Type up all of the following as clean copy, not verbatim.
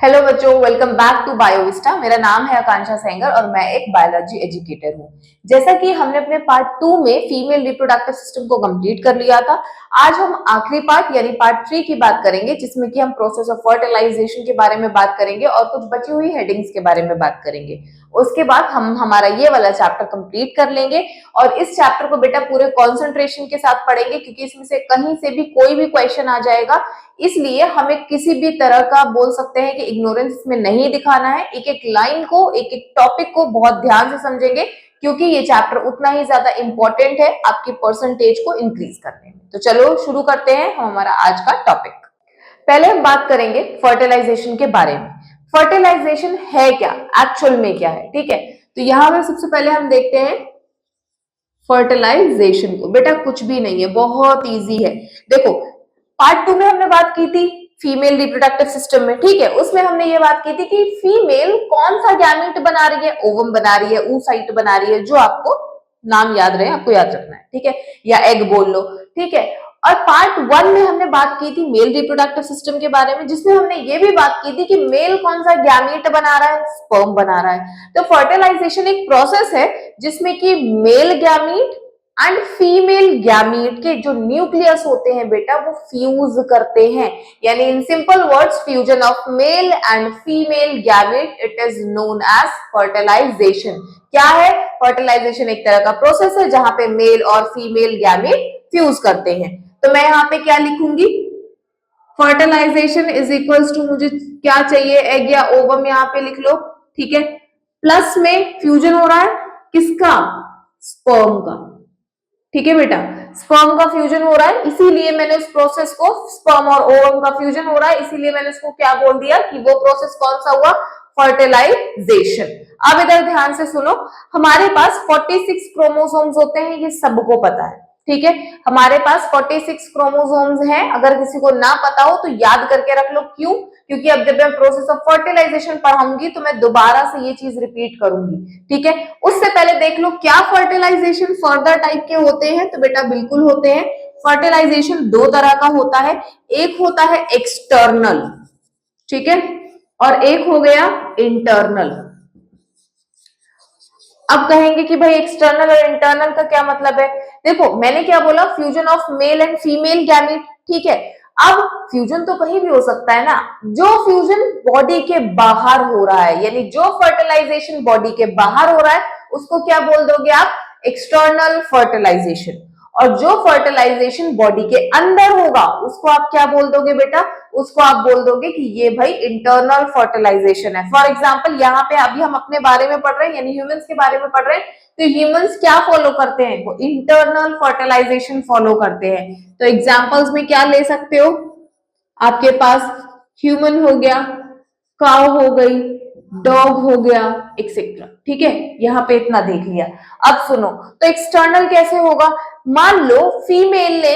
Hello बच्चों, welcome back to बायोविस्टा। मेरा नाम है आकांक्षा सेंगर और मैं एक बायोलॉजी एजुकेटर हूँ। जैसा कि हमने अपने पार्ट 2 में फीमेल रिप्रोडक्टिव सिस्टम को कंप्लीट कर लिया था, आज हम आखिरी पार्ट यानी पार्ट 3 की बात करेंगे, जिसमें कि हम प्रोसेस ऑफ फर्टिलाइजेशन के बारे में बात करेंगे और कुछ बची हुई हेडिंग्स के बारे में बात करेंगे। उसके बाद हम हमारा ये वाला चैप्टर कंप्लीट कर लेंगे और इस चैप्टर को बेटा पूरे कॉन्सेंट्रेशन के साथ पढ़ेंगे, क्योंकि इसमें से कहीं से भी कोई भी क्वेश्चन आ जाएगा। इसलिए हमें किसी भी तरह का बोल सकते हैं कि इग्नोरेंस इसमें नहीं दिखाना है। एक एक लाइन को, एक एक टॉपिक को बहुत ध्यान से समझेंगे, क्योंकि ये चैप्टर उतना ही ज्यादा इंपॉर्टेंट है आपकी परसेंटेज को इंक्रीज करने में। तो चलो शुरू करते हैं हम हमारा आज का टॉपिक। पहले हम बात करेंगे फर्टिलाइजेशन के बारे में। फर्टिलाइजेशन है क्या, एक्चुअल में क्या है, ठीक है। तो यहां पर सबसे पहले हम देखते हैं फर्टिलाइजेशन को। बेटा कुछ भी नहीं है, बहुत इजी है। देखो, पार्ट 2 में हमने बात की थी फीमेल रिप्रोडक्टिव सिस्टम में, ठीक है। उसमें हमने ये बात की थी कि फीमेल कौन सा गैमीट बना रही है, ओवम बना रही है, oocyte बना रही है, जो आपको नाम याद रहे, आपको याद रखना है, ठीक है, या एग बोल लो, ठीक है। और पार्ट 1 में हमने बात की थी मेल रिप्रोडक्टिव सिस्टम के बारे में, जिसमें हमने ये भी बात की थी कि मेल कौन सा गैमीट बना रहा है, स्पर्म बना रहा है। तो फर्टिलाइजेशन एक प्रोसेस है जिसमें कि male gamete and female gamete के जो न्यूक्लियस होते हैं बेटा, वो फ्यूज करते हैं। यानी in simple words, fusion of male and female gamete, it is known as fertilization. क्या है फर्टिलाइजेशन? एक तरह का प्रोसेस है जहां पे मेल और फीमेल गैमीट फ्यूज करते हैं। तो मैं यहाँ पे क्या लिखूंगी? फर्टिलाइजेशन इज इक्वल्स टू, मुझे क्या चाहिए, एग या ओवम, यहाँ पे लिख लो, ठीक है। प्लस में फ्यूजन हो रहा है किसका? स्पर्म का, ठीक है बेटा। स्पर्म का फ्यूजन हो रहा है, इसीलिए मैंने उस प्रोसेस को, स्पर्म और ओवम का फ्यूजन हो रहा है, इसीलिए मैंने उसको क्या बोल दिया कि वो प्रोसेस कौन सा हुआ? फर्टिलाइजेशन। अब इधर ध्यान से सुनो, हमारे पास 46 क्रोमोसोम्स होते हैं, ये सबको पता है, ठीक है। हमारे पास 46 क्रोमोसोम्स हैं। अगर किसी को ना पता हो तो याद करके रख लो। क्यों? क्योंकि अब जब मैं प्रोसेस ऑफ फर्टिलाइजेशन पढ़ाऊंगी तो मैं दोबारा से ये चीज रिपीट करूंगी, ठीक है। उससे पहले देख लो क्या फर्टिलाइजेशन फर्दर टाइप के होते हैं। तो बेटा बिल्कुल होते हैं। फर्टिलाइजेशन दो तरह का होता है, एक होता है एक्सटर्नल, ठीक है, और एक हो गया इंटरनल। अब कहेंगे कि भाई एक्सटर्नल और इंटरनल का क्या मतलब है? देखो मैंने क्या बोला, fusion of male and female gamete, ठीक है। अब फ्यूजन तो कहीं भी हो सकता है ना, जो फ्यूजन बॉडी के बाहर हो रहा है, यानी जो फर्टिलाइजेशन बॉडी के बाहर हो रहा है, उसको क्या बोल दोगे आप? External fertilization. और जो फर्टिलाइजेशन बॉडी के अंदर होगा उसको आप क्या बोल दोगे बेटा? उसको आप बोल दोगे कि ये भाई इंटरनल फर्टिलाइजेशन है। फॉर एग्जाम्पल यहाँ पे अभी हम अपने बारे में पढ़ रहे हैं, यानी ह्यूमंस के बारे में पढ़ रहे हैं, तो ह्यूमंस क्या फॉलो करते हैं? वो इंटरनल फर्टिलाइजेशन फॉलो करते हैं। तो एग्जाम्पल्स में क्या ले सकते हो? आपके पास ह्यूमन हो गया, काउ हो गई, डॉग हो गया, एक्सेट्रा, ठीक है। यहाँ पे इतना देख लिया। अब सुनो, तो एक्सटर्नल कैसे होगा? मान लो फीमेल ने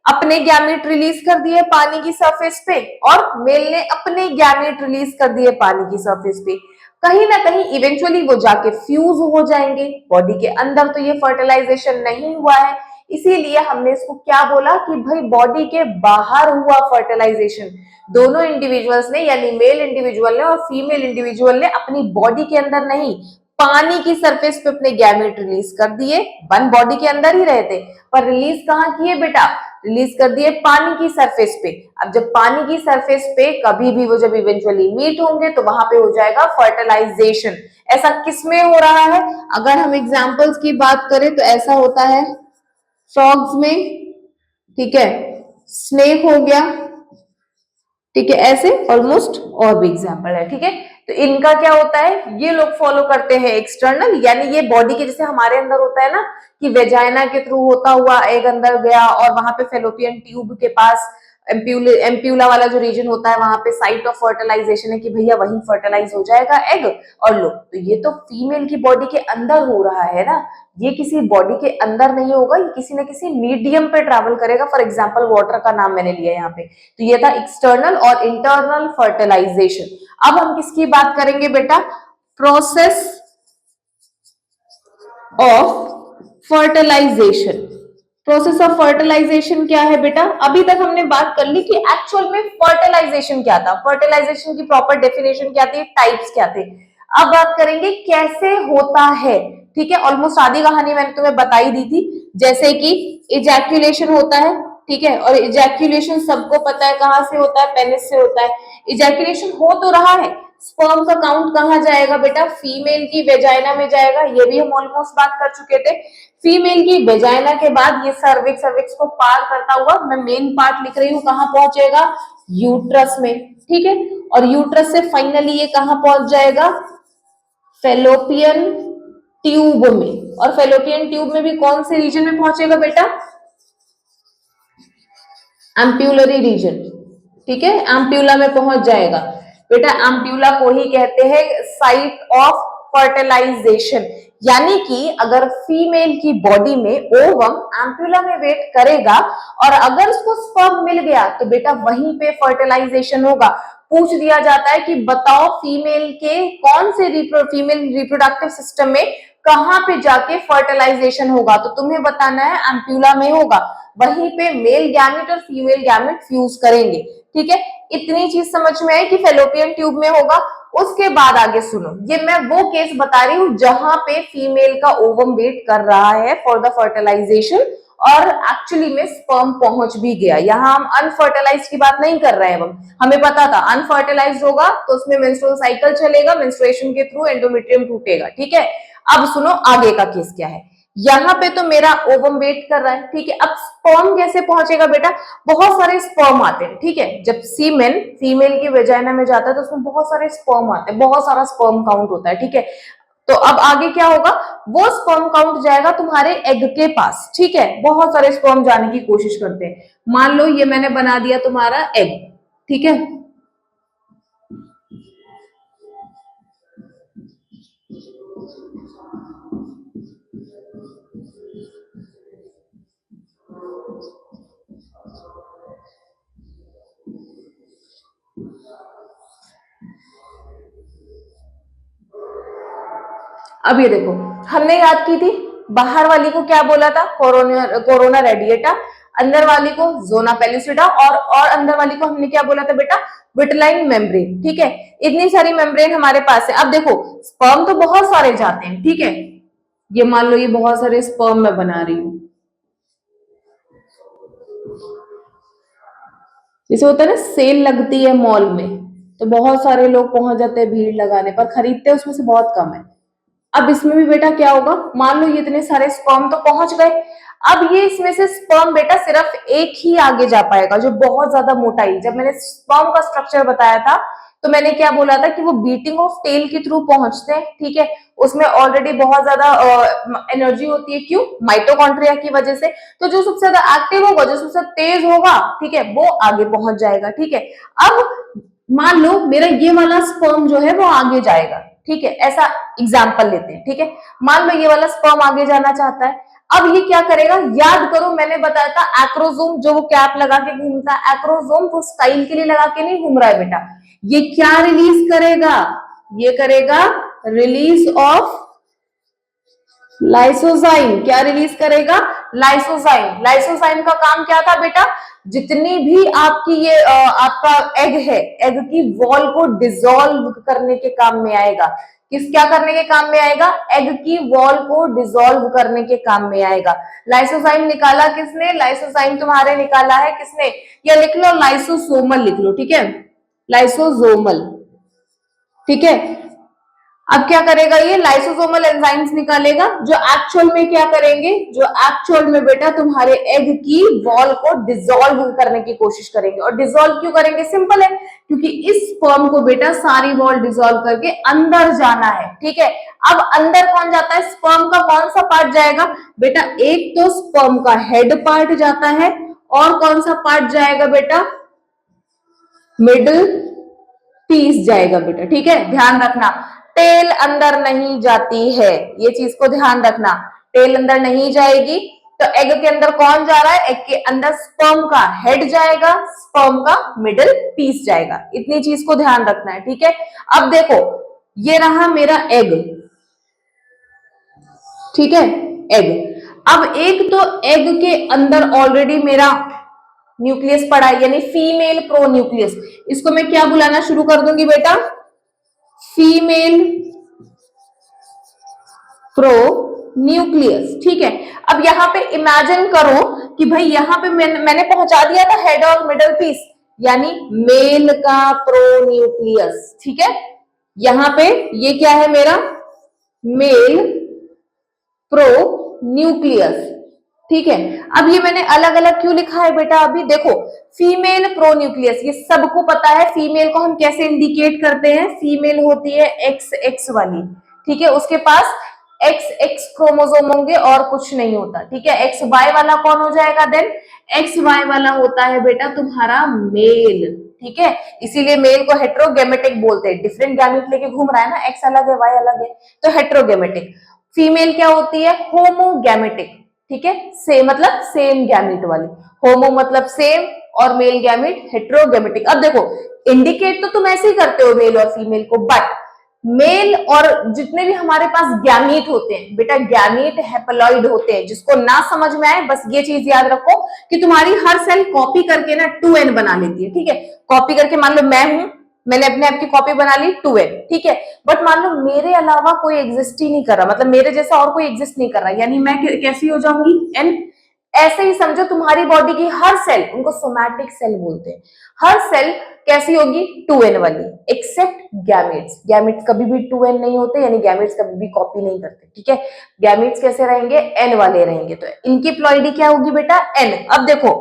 अपने गैमेट रिलीज कर दिए पानी की सरफेस पे और मेल ने अपने गैमेट रिलीज कर दिए पानी की सरफेस पे। कहीं ना कहीं इवेंचुअली वो जाके फ्यूज हो जाएंगे बॉडी के अंदर। तो ये फर्टिलाइजेशन नहीं हुआ है, इसीलिए हमने इसको क्या बोला कि भाई बॉडी के बाहर हुआ फर्टिलाइजेशन। दोनों इंडिविजुअल्स ने, यानी मेल इंडिविजुअल ने और फीमेल इंडिविजुअल ने अपनी बॉडी के अंदर नहीं, पानी की सरफेस पे अपने गैमेट रिलीज कर दिए। वन बॉडी के अंदर ही रहते, पर रिलीज कहाँ किए बेटा? रिलीज कर दिए पानी की सरफेस पे। अब जब पानी की सरफेस पे कभी भी वो जब इवेंचुअली मीट होंगे तो वहां पे हो जाएगा फर्टिलाइजेशन। ऐसा किसमें हो रहा है? अगर हम एग्जांपल्स की बात करें तो ऐसा होता है फ्रॉग्स में, ठीक है, स्नेक हो गया, ठीक है, ऐसे ऑलमोस्ट और भी एग्जांपल है, ठीक है। तो इनका क्या होता है? ये लोग फॉलो करते हैं एक्सटर्नल, यानी ये बॉडी के जैसे हमारे अंदर होता है ना कि वेजाइना के थ्रू होता हुआ एग अंदर गया और वहां पे फेलोपियन ट्यूब के पास एम्प्यूला वाला जो रीजन होता है, वहां पे साइट ऑफ फर्टिलाइजेशन है कि भैया वहीं फर्टिलाइज हो जाएगा एग और लो। तो ये तो फीमेल की बॉडी के अंदर हो रहा है ना, ये किसी बॉडी के अंदर नहीं होगा, ये किसी न किसी मीडियम पे ट्रैवल करेगा। फॉर एग्जाम्पल वाटर का नाम मैंने लिया यहाँ पे। तो ये था एक्सटर्नल और इंटरनल फर्टिलाइजेशन। अब हम किसकी बात करेंगे बेटा? Process of fertilization, process of fertilization क्या है बेटा? अभी तक हमने बात कर ली कि एक्चुअल में फर्टिलाइजेशन क्या था, फर्टिलाइजेशन की प्रॉपर डेफिनेशन क्या थी, टाइप्स क्या थे। अब बात करेंगे कैसे होता है। ठीक है, ऑलमोस्ट आधी कहानी मैंने तुम्हें बताई दी थी। जैसे कि इजैक्यूलेशन होता है, ठीक है, और इजैक्यूलेशन सबको पता है कहां से होता है, पेनिस से होता है। इजैक्यूलेशन हो तो रहा है, स्पर्म का काउंट कहां जाएगा बेटा? फीमेल की वेजाइना में जाएगा, ये भी हम ऑलमोस्ट बात कर चुके थे। फीमेल की वेजाइना के बाद ये सर्विक्स, सर्विक्स को पार करता हुआ मैं मेन पार्ट लिख रही हूँ, कहां पहुंचेगा? यूट्रस में। ठीक है, और यूट्रस से फाइनली ये कहां पहुंच जाएगा? फेलोपियन ट्यूब में। और फेलोपियन ट्यूब में भी कौन से रीजन में पहुंचेगा बेटा? Ampullary region. ठीक है, एम्प्यूला में पहुंच जाएगा बेटा। एम्प्यूला को ही कहते हैं साइट ऑफ फर्टिलाइजेशन। यानी कि अगर फीमेल की बॉडी में ओवम एम्प्यूला में वेट करेगा और अगर उसको स्पर्म मिल गया तो बेटा वहीं पे फर्टिलाइजेशन होगा। पूछ दिया जाता है कि बताओ फीमेल के कौन से फीमेल रिप्रोडक्टिव सिस्टम में कहां पे जाके फर्टिलाइजेशन होगा, तो तुम्हें बताना है एम्प्यूला में होगा। वहीं पे मेल गैमेट और फीमेल गैमेट फ्यूज करेंगे। ठीक है, इतनी चीज समझ में आई कि फेलोपियन ट्यूब में होगा। उसके बाद आगे सुनो, ये मैं वो केस बता रही हूं जहां पे फीमेल का ओवम वेट कर रहा है फॉर द फर्टिलाइजेशन और एक्चुअली में स्पर्म पहुंच भी गया। यहां हम अनफर्टिलाइज की बात नहीं कर रहे हैं। हमें पता था अनफर्टिलाइज होगा तो उसमें मेंस्ट्रुअल साइकिल चलेगा, मेंस्ट्रुएशन के थ्रू एंडोमेट्रियम टूटेगा। ठीक है, अब सुनो आगे का केस क्या है। यहाँ पे तो मेरा ओवम वेट कर रहा है, ठीक है। अब स्पर्म कैसे पहुंचेगा बेटा? बहुत सारे स्पर्म आते हैं, ठीक है। जब सीमेन फीमेल की वेजाइना में जाता है तो उसमें बहुत सारे स्पर्म आते हैं, बहुत सारा स्पर्म काउंट होता है, ठीक है। तो अब आगे क्या होगा? वो स्पर्म काउंट जाएगा तुम्हारे एग के पास, ठीक है। बहुत सारे स्पर्म जाने की कोशिश करते हैं। मान लो ये मैंने बना दिया तुम्हारा एग, ठीक है। अब ये देखो, हमने याद की थी बाहर वाली को क्या बोला था? कोरोना रेडिएटा, अंदर वाली को जोना पेलिसिडा, और अंदर वाली को हमने क्या बोला था बेटा? विटलाइन मेम्ब्रेन, ठीक है। इतनी सारी मेम्ब्रेन हमारे पास है। अब देखो स्पर्म तो बहुत सारे जाते हैं, ठीक है। ये मान लो ये बहुत सारे स्पर्म मैं बना रही हूं, जैसे होता है ना सेल लगती है मॉल में, तो बहुत सारे लोग पहुंच जाते हैं भीड़ लगाने पर, खरीदते हैं उसमें से बहुत कम है। अब इसमें भी बेटा क्या होगा? मान लो ये इतने सारे स्पर्म तो पहुंच गए। अब ये इसमें से स्पर्म बेटा सिर्फ एक ही आगे जा पाएगा जो बहुत ज्यादा मोटाई। जब मैंने स्पर्म का स्ट्रक्चर बताया था तो मैंने क्या बोला था कि वो बीटिंग ऑफ टेल के थ्रू पहुंचते हैं, ठीक है। उसमें ऑलरेडी बहुत ज्यादा एनर्जी होती है, क्यों? माइटोकॉन्ड्रिया की वजह से। तो जो सबसे ज्यादा एक्टिव होगा, जो सबसे तेज होगा, ठीक है, वो आगे पहुंच जाएगा, ठीक है। अब मान लो मेरा ये वाला स्पर्म जो है वो आगे जाएगा, ठीक है। ऐसा एग्जाम्पल लेते हैं, ठीक है। मान लो ये वाला स्पर्म आगे जाना चाहता है। अब ये क्या करेगा? याद करो मैंने बताया था एक्रोजोम, जो वो कैप लगा के घूमता है, एक्रोजोम वो स्टाइल के लिए लगा के नहीं घूम रहा है बेटा। ये क्या रिलीज करेगा? ये करेगा रिलीज ऑफ लाइसोजाइम। क्या रिलीज करेगा? लाइसोजाइम। लाइसोजाइम का काम क्या था बेटा? जितनी भी आपकी ये आपका एग है, एग की वॉल को डिसॉल्व करने के काम में आएगा। क्या करने के काम में आएगा? एग की वॉल को डिसॉल्व करने के काम में आएगा। लाइसोजाइम निकाला किसने? लाइसोजाइम तुम्हारे निकाला है किसने? या लिख लो लाइसोसोमल लिख लो, ठीक है, लाइसोसोमल, ठीक है। अब क्या करेगा? ये लाइसोसोमल एंजाइम्स निकालेगा जो एक्चुअल में क्या करेंगे? जो एक्चुअल में बेटा तुम्हारे एग की वॉल को डिसॉल्व करने की कोशिश करेंगे। और डिसॉल्व क्यों करेंगे? सिंपल है, क्योंकि इस स्पर्म को बेटा सारी वॉल डिसॉल्व करके अंदर जाना है, ठीक है। अब अंदर कौन जाता है? स्पर्म का कौन सा पार्ट जाएगा बेटा? एक तो स्पर्म का हेड पार्ट जाता है, और कौन सा पार्ट जाएगा बेटा? मिडल पीस जाएगा बेटा, ठीक है। ध्यान रखना टेल अंदर नहीं जाती है, ये चीज को ध्यान रखना। टेल अंदर नहीं जाएगी। तो एग के अंदर कौन जा रहा है? एग के अंदर स्पर्म का हेड जाएगा, स्पर्म का मिडिल पीस जाएगा। इतनी चीज को ध्यान रखना है, ठीक है। अब देखो ये रहा मेरा एग, ठीक है, एग। अब एक तो एग के अंदर ऑलरेडी मेरा न्यूक्लियस पड़ा है, यानी फीमेल प्रो न्यूक्लियस, इसको मैं क्या बुलाना शुरू कर दूंगी बेटा, फीमेल प्रो न्यूक्लियस। ठीक है, अब यहां पे इमेजिन करो कि भाई यहां पे मैंने पहुंचा दिया था हेड और मिडल पीस, यानी मेल का प्रो न्यूक्लियस। ठीक है, यहां पे ये क्या है मेरा मेल प्रो न्यूक्लियस। ठीक है, अब ये मैंने अलग अलग क्यों लिखा है बेटा, अभी देखो फीमेल प्रो न्यूक्लियस, ये सबको पता है फीमेल को हम कैसे इंडिकेट करते हैं, फीमेल होती है एक्स एक्स वाली। ठीक है, उसके पास एक्स एक्स क्रोमोसोम होंगे और कुछ नहीं होता। ठीक है, एक्स वाई वाला कौन हो जाएगा देन, एक्स वाई वाला होता है बेटा तुम्हारा मेल। ठीक है, इसीलिए मेल को हेट्रोगेमेटिक बोलते हैं, डिफरेंट गैमेट लेके घूम रहा है ना, एक्स अलग है वाई अलग है, तो हेट्रोगेमेटिक। फीमेल क्या होती है, होमोगैमेटिक। ठीक है, से मतलब सेम गैमेट वाली, होमो मतलब सेम और मेल गैमेट हेट्रोगैमेटिक। अब देखो इंडिकेट तो तुम ऐसे ही करते हो मेल और फीमेल को, बट मेल और जितने भी हमारे पास गैमीट होते हैं बेटा, गैमीट हैप्लॉइड होते हैं। जिसको ना समझ में आए बस ये चीज याद रखो कि तुम्हारी हर सेल कॉपी करके ना 2n बना लेती है। ठीक है, कॉपी करके मान लो मैं हूं, मैंने अपने आप की कॉपी बना ली 2n। ठीक है, बट मान लो मेरे अलावा कोई एग्जिस्ट ही नहीं कर रहा, मतलब मेरे जैसा और कोई एग्जिस्ट नहीं कर रहा, यानी मैं कैसी हो जाऊंगी n। ऐसे ही समझो तुम्हारी बॉडी की हर सेल, उनको सोमैटिक सेल बोलते हैं, हर सेल कैसी होगी 2n वाली, एक्सेप्ट गैमेट्स। गैमेट्स कभी भी 2n नहीं होते, यानी गैमेट्स कभी भी कॉपी नहीं करते। ठीक है, गैमेट्स कैसे रहेंगे, n वाले रहेंगे, तो इनकी प्लॉइडी क्या होगी बेटा n। अब देखो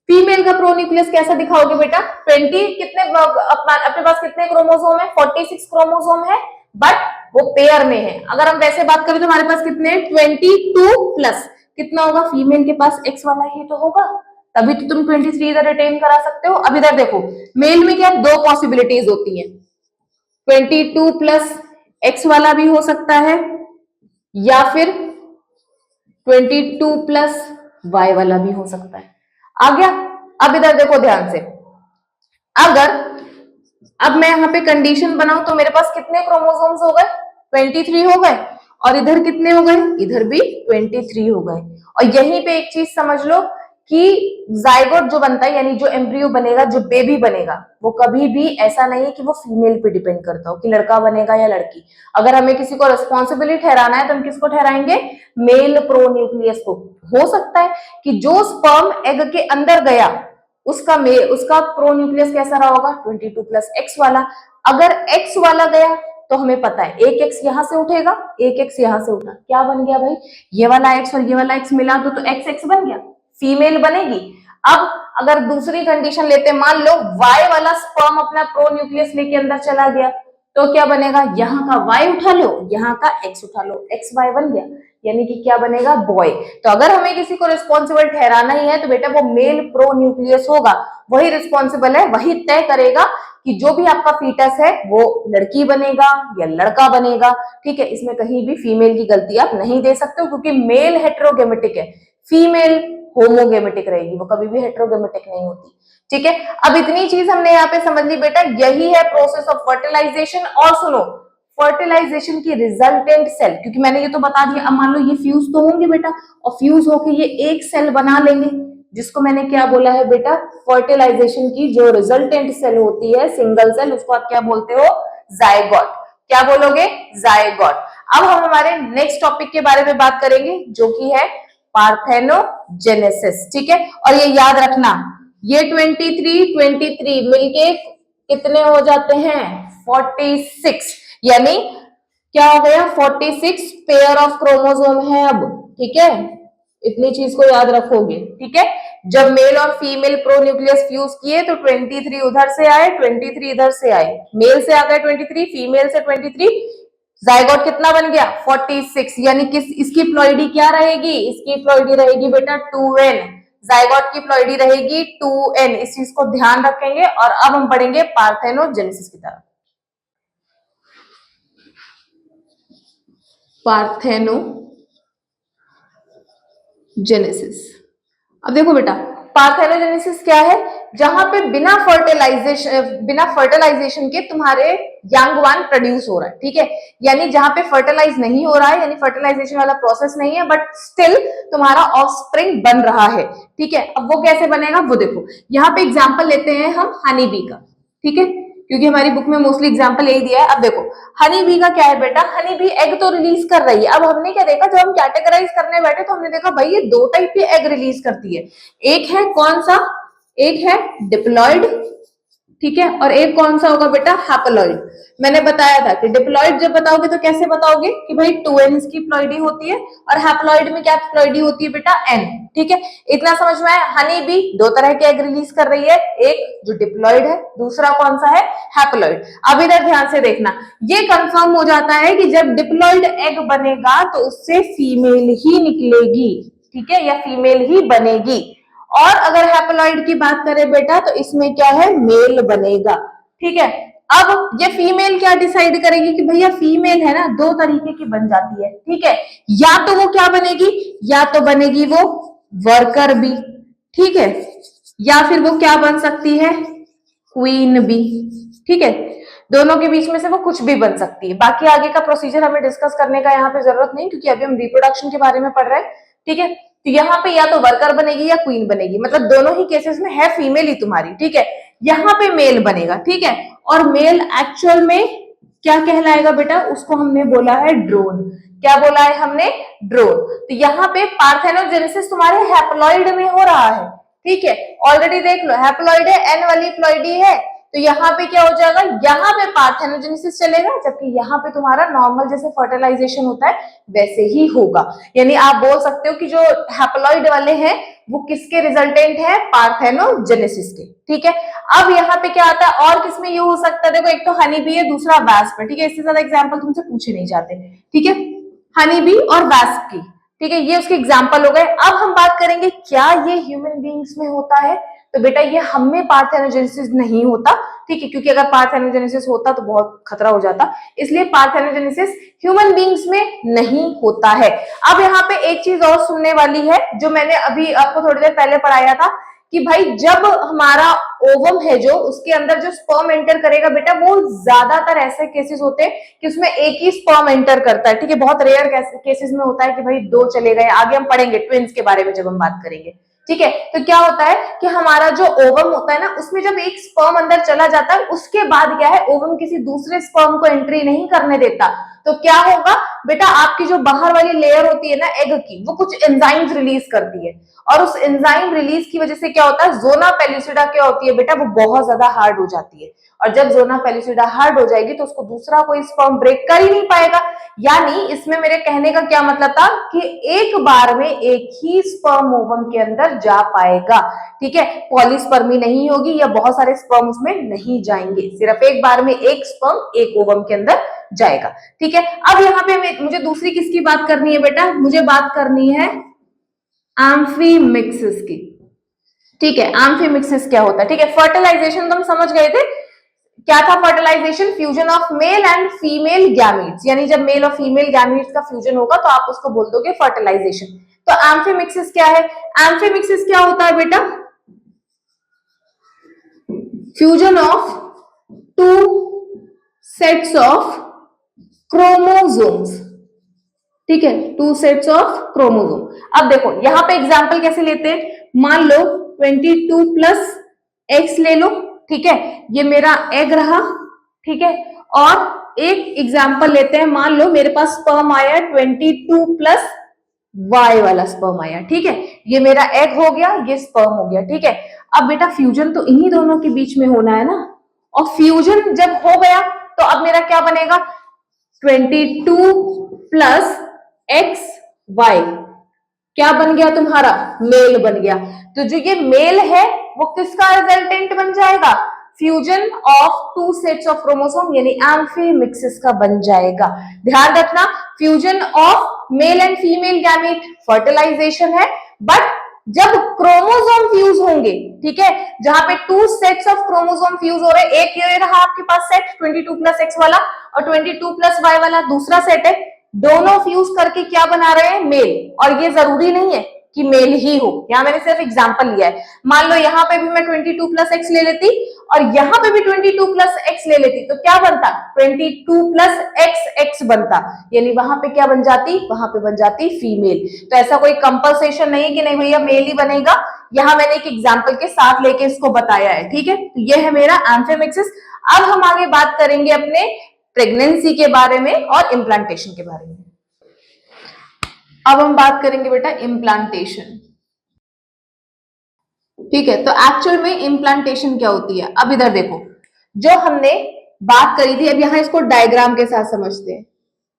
फीमेल का प्रोन्यूक्लियस कैसा दिखाओगे बेटा, 20 कितने अपने पास कितने क्रोमोसोम है, 46 क्रोमोसोम है, बट वो पेयर में है। अगर हम वैसे बात करें तो हमारे पास कितने 22 प्लस कितना होगा, फीमेल के पास एक्स वाला ही तो होगा, तभी तो तुम 23 इधर रिटेन करा सकते हो। अब इधर देखो मेल में क्या दो पॉसिबिलिटीज होती है, 22 प्लस एक्स वाला भी हो सकता है या फिर 22 प्लस वाई वाला भी हो सकता है। आ गया, अब इधर देखो ध्यान से, अगर अब मैं यहाँ पे कंडीशन बनाऊं तो मेरे पास कितने क्रोमोसोम्स हो गए, 23 हो गए, और इधर कितने हो गए, इधर भी 23 हो गए। और यहीं पे एक चीज समझ लो कि जाइगोट जो बनता है, यानी जो एम्ब्रियो बनेगा, जो बेबी बनेगा, वो कभी भी ऐसा नहीं है कि वो फीमेल पे डिपेंड करता हो कि लड़का बनेगा या लड़की। अगर हमें किसी को रिस्पॉन्सिबिलिटी ठहराना है तो हम किसको ठहराएंगे, मेल प्रोन्यूक्लियस को। हो सकता है कि जो स्पर्म एग के अंदर गया उसका प्रोन्यूक्लियस कैसा रहा होगा, 22 प्लस एक्स वाला। अगर एक्स वाला गया तो हमें पता है एक एक्स यहां से उठेगा, एक एक्स यहां से उठा, क्या बन गया भाई, ये वाला एक्स और ये वाला एक्स मिला तो एक्स एक्स बन गया, फीमेल बनेगी। अब अगर दूसरी कंडीशन लेते, मान लो वाई वाला स्पर्म अपना प्रोन्यूक्लियस लेके अंदर चला गया, तो क्या बनेगा, यहाँ का वाई उठा लो, यहाँ का एक्स उठा लो, एक्स वाई बन गया, यानी कि क्या बनेगा, बॉय। तो अगर हमें किसी को रिस्पॉन्सिबल ठहराना ही है तो बेटा वो मेल प्रो न्यूक्लियस होगा, वही रिस्पॉन्सिबल है, वही तय करेगा कि जो भी आपका फीटस है वो लड़की बनेगा या लड़का बनेगा। ठीक है, इसमें कहीं भी फीमेल की गलती आप नहीं दे सकते हो, क्योंकि मेल हेट्रोगेमेटिक है, फीमेल होमोगेमेटिक रहेगी, वो कभी भी हेट्रोगेमेटिक नहीं होती। ठीक है, अब इतनी चीज हमने यहाँ पे समझ ली बेटा, यही है प्रोसेस ऑफ फर्टिलाइजेशन। और सुनो, फर्टिलाइजेशन की रिजल्टेंट सेल, क्योंकि मैंने ये तो बता दिया, अब मान लो ये फ्यूज तो होंगे बेटा, और फ्यूज होके ये एक सेल बना लेंगे, जिसको मैंने क्या बोला है बेटा, फर्टिलाइजेशन की जो रिजल्टेंट सेल होती है, सिंगल सेल, उसको आप क्या बोलते हो, जायगोट। क्या बोलोगे, जायगोट। अब हम हमारे नेक्स्ट टॉपिक के बारे में बात करेंगे, जो कि है पार्थेनोजेनेसिस। ठीक है, और ये याद रखना, ये 23 मिलके कितने हो जाते हैं, 46, यानी क्या हो गया, 46 पेयर ऑफ क्रोमोसोम है अब। ठीक है, इतनी चीज को याद रखोगे। ठीक है, जब मेल और फीमेल प्रोन्यूक्लियस फ्यूज किए तो 23 उधर से आए, 23 इधर से आए, मेल से आ गए 23, फीमेल से 23, जाइगोट कितना बन गया, 46, यानी किस इसकी प्लॉइडी क्या रहेगी, इसकी प्लॉइडी रहेगी बेटा 2n, जाइगोट की प्लॉइडी रहेगी 2n। इस चीज को ध्यान रखेंगे। और अब हम पढ़ेंगे पार्थेनोजेनेसिस की तरफ। पार्थेनोजेनेसिस, अब देखो बेटा, पार्थेनोजेनेसिस क्या है? जहां पे बिना फर्टिलाइजेशन के तुम्हारे यंग वन प्रोड्यूस हो रहा है, ठीक है, यानी जहां पे फर्टिलाइज नहीं हो रहा है, यानी फर्टिलाइजेशन वाला प्रोसेस नहीं है, बट स्टिल तुम्हारा ऑफस्प्रिंग बन रहा है, ठीक है। अब वो कैसे बनेगा वो देखो, यहाँ पे एग्जाम्पल लेते हैं हम हनी बी का, ठीक है, क्योंकि हमारी बुक में मोस्टली एग्जाम्पल यही दिया है। अब देखो हनी बी का क्या है बेटा, हनी बी एग तो रिलीज कर रही है। अब हमने क्या देखा, जब हम कैटेगराइज करने बैठे तो हमने देखा भाई ये दो टाइप के एग रिलीज करती है, एक है कौन सा, एक है डिप्लॉइड, ठीक है, और एक कौन सा होगा बेटा, हैप्लॉइड। मैंने बताया था कि डिप्लॉइड जब बताओगे तो कैसे बताओगे कि भाई 2n की प्लॉइडी होती है, और हैप्लॉइड में क्या प्लॉइडी होती है बेटा, n, ठीक है। इतना समझ में आया। हनी बी दो तरह के एग रिलीज कर रही है, एक जो डिप्लॉइड है, दूसरा कौन सा है, हैप्लॉइड। अब इधर ध्यान से देखना, ये कंफर्म हो जाता है कि जब डिप्लॉइड एग बनेगा तो उससे फीमेल ही निकलेगी, ठीक है, या फीमेल ही बनेगी। और अगर हैप्लॉइड की बात करें बेटा तो इसमें क्या है, मेल बनेगा, ठीक है। अब ये फीमेल क्या डिसाइड करेगी कि भैया फीमेल है ना, दो तरीके की बन जाती है, ठीक है, या तो वो क्या बनेगी, या तो बनेगी वो वर्कर बी, ठीक है, या फिर वो क्या बन सकती है, क्वीन बी, ठीक है। दोनों के बीच में से वो कुछ भी बन सकती है। बाकी आगे का प्रोसीजर हमें डिस्कस करने का यहाँ पे जरूरत नहीं, क्योंकि अभी हम रिप्रोडक्शन के बारे में पढ़ रहे हैं, ठीक है। तो यहाँ पे या तो वर्कर बनेगी या क्वीन बनेगी, मतलब दोनों ही केसेस में है फीमेल ही तुम्हारी, ठीक है। यहाँ पे मेल बनेगा, ठीक है, और मेल एक्चुअल में क्या कहलाएगा बेटा, उसको हमने बोला है ड्रोन। क्या बोला है हमने, ड्रोन। तो यहाँ पे पार्थेनोजेनेसिस तुम्हारे हैप्लॉइड में हो रहा है, ठीक है, ऑलरेडी देख लो हैप्लॉइड है, एन वाली प्लॉइडी है, तो यहाँ पे क्या हो जाएगा, यहाँ पे पार्थेनोजेनेसिस चलेगा, जबकि यहाँ पे तुम्हारा नॉर्मल जैसे फर्टिलाइजेशन होता है वैसे ही होगा। यानी आप बोल सकते हो कि जो हैप्लॉइड वाले हैं वो किसके रिजल्टेंट है, पार्थेनोजेनेसिस के, ठीक है। अब यहाँ पे क्या आता है, और किसमें ये हो सकता है, देखो एक तो हनी बी है, दूसरा वास्प है, ठीक है, इससे ज्यादा एग्जाम्पल तुमसे पूछे नहीं जाते, ठीक है, हनी बी और वास्प की, ठीक है, ये उसके एग्जाम्पल हो गए। अब हम बात करेंगे क्या ये ह्यूमन बींग्स में होता है, तो बेटा ये हमें पार्थेनोजेनेसिस नहीं होता, ठीक है, क्योंकि अगर पार्थेनोजेनेसिस होता तो बहुत खतरा हो जाता, इसलिए पार्थेनोजेनेसिस ह्यूमन बींग्स में नहीं होता है। अब यहाँ पे एक चीज और सुनने वाली है, जो मैंने अभी आपको थोड़ी देर पहले पढ़ाया था, कि भाई जब हमारा ओवम है जो, उसके अंदर जो स्पर्म एंटर करेगा बेटा, वो ज्यादातर ऐसे केसेस होते हैं कि उसमें एक ही स्पर्म एंटर करता है, ठीक है, बहुत रेयर केसेस में होता है कि भाई दो चले गए। आगे हम पढ़ेंगे ट्विंस के बारे में जब हम बात करेंगे, ठीक है। तो क्या होता है कि हमारा जो ओवम होता है ना, उसमें जब एक स्पर्म अंदर चला जाता है, उसके बाद क्या है, ओवम किसी दूसरे स्पर्म को एंट्री नहीं करने देता, तो क्या होगा बेटा, आपकी जो बाहर वाली लेयर होती है ना एग की, वो कुछ एंजाइम्स रिलीज करती है, और उस एंजाइम रिलीज की वजह से क्या होता है, जोना पेलिसिडा क्या होती है बेटा, वो बहुत ज्यादा हार्ड हो जाती है, और जब जोना पेलिसिडा हार्ड हो जाएगी तो उसको दूसरा कोई स्पर्म ब्रेक कर ही नहीं पाएगा। यानी इसमें मेरे कहने का क्या मतलब था कि एक बार में एक ही स्पर्म ओवम के अंदर जा पाएगा, ठीक है, पॉलीस्पर्मी नहीं होगी या बहुत सारे स्पर्म उसमें नहीं जाएंगे, सिर्फ एक बार में एक स्पर्म एक ओवम के अंदर जाएगा, ठीक है। अब यहाँ पे मुझे दूसरी किसकी बात करनी है बेटा, मुझे बात करनी है एम्फीमिक्सिस की, ठीक है। एम्फीमिक्सिस क्या होता है, ठीक है, फर्टिलाइजेशन तो हम समझ गए थे, क्या था fertilization, fusion of male and female gametes, यानी जब मेल और फीमेल गैमीट्स का फ्यूजन होगा तो आप उसको बोल दोगे फर्टिलाइजेशन। तो एम्फीमिक्सिस क्या है, एम्फीमिक्सिस क्या होता है बेटा, fusion of two sets of chromosomes, ठीक है, टू सेट्स ऑफ क्रोमोसोम। अब देखो यहां पे एग्जांपल कैसे लेते हैं, मान लो 22 प्लस एक्स ले लो, ठीक है, ये मेरा एग रहा, ठीक है, और एक एग्जांपल लेते हैं, मान लो मेरे पास स्पर्म आया 22 प्लस वाई वाला स्पर्म आया, ठीक है, ये मेरा एग हो गया, ये स्पर्म हो गया, ठीक है। अब बेटा फ्यूजन तो इन्हीं दोनों के बीच में होना है ना, और फ्यूजन जब हो गया तो अब मेरा क्या बनेगा, 22 प्लस एक्स वाई क्या बन गया तुम्हारा, मेल बन गया। तो जो ये मेल है वो किसका रिजल्टेंट बन जाएगा, fusion of two sets of chromosome यानी एम्फीमिक्सिस का बन जाएगा। ध्यान रखना, fusion of male and female gamete fertilization है, बट जब क्रोमोसोम फ्यूज होंगे, ठीक है, जहां पे two sets of chromosome fuse हो रहे हैं, एक ये रहा आपके पास सेट 22 प्लस एक्स वाला और 22 प्लस वाई वाला दूसरा सेट है, दोनों फ्यूज करके क्या बना रहे हैं, मेल। और ये जरूरी नहीं है कि मेल ही हो। यहाँ मैंने सिर्फ एग्जांपल लिया है। मान लो यहाँ पे भी मैं 22 प्लस एक्स ले लेती और यहाँ पे भी 22 प्लस एक्स ले लेती, तो क्या बनता? 22 प्लस एक्स एक्स बनता, यानी वहां पे क्या बन जाती? वहां पे बन जाती फीमेल। तो ऐसा कोई कंपल्सेशन नहीं है कि नहीं भैया मेल ही बनेगा, यहाँ मैंने एक एग्जाम्पल के साथ लेके इसको बताया है। ठीक है, तो ये है मेरा एम्फिमिक्सिस। अब हम आगे बात करेंगे अपने प्रेगनेंसी के बारे में और इम्प्लांटेशन के बारे में। अब हम बात करेंगे बेटा इम्प्लांटेशन। ठीक है, तो एक्चुअल में इम्प्लांटेशन क्या होती है? अब इधर देखो, जो हमने बात करी थी, अब यहाँ इसको डायग्राम के साथ समझते हैं।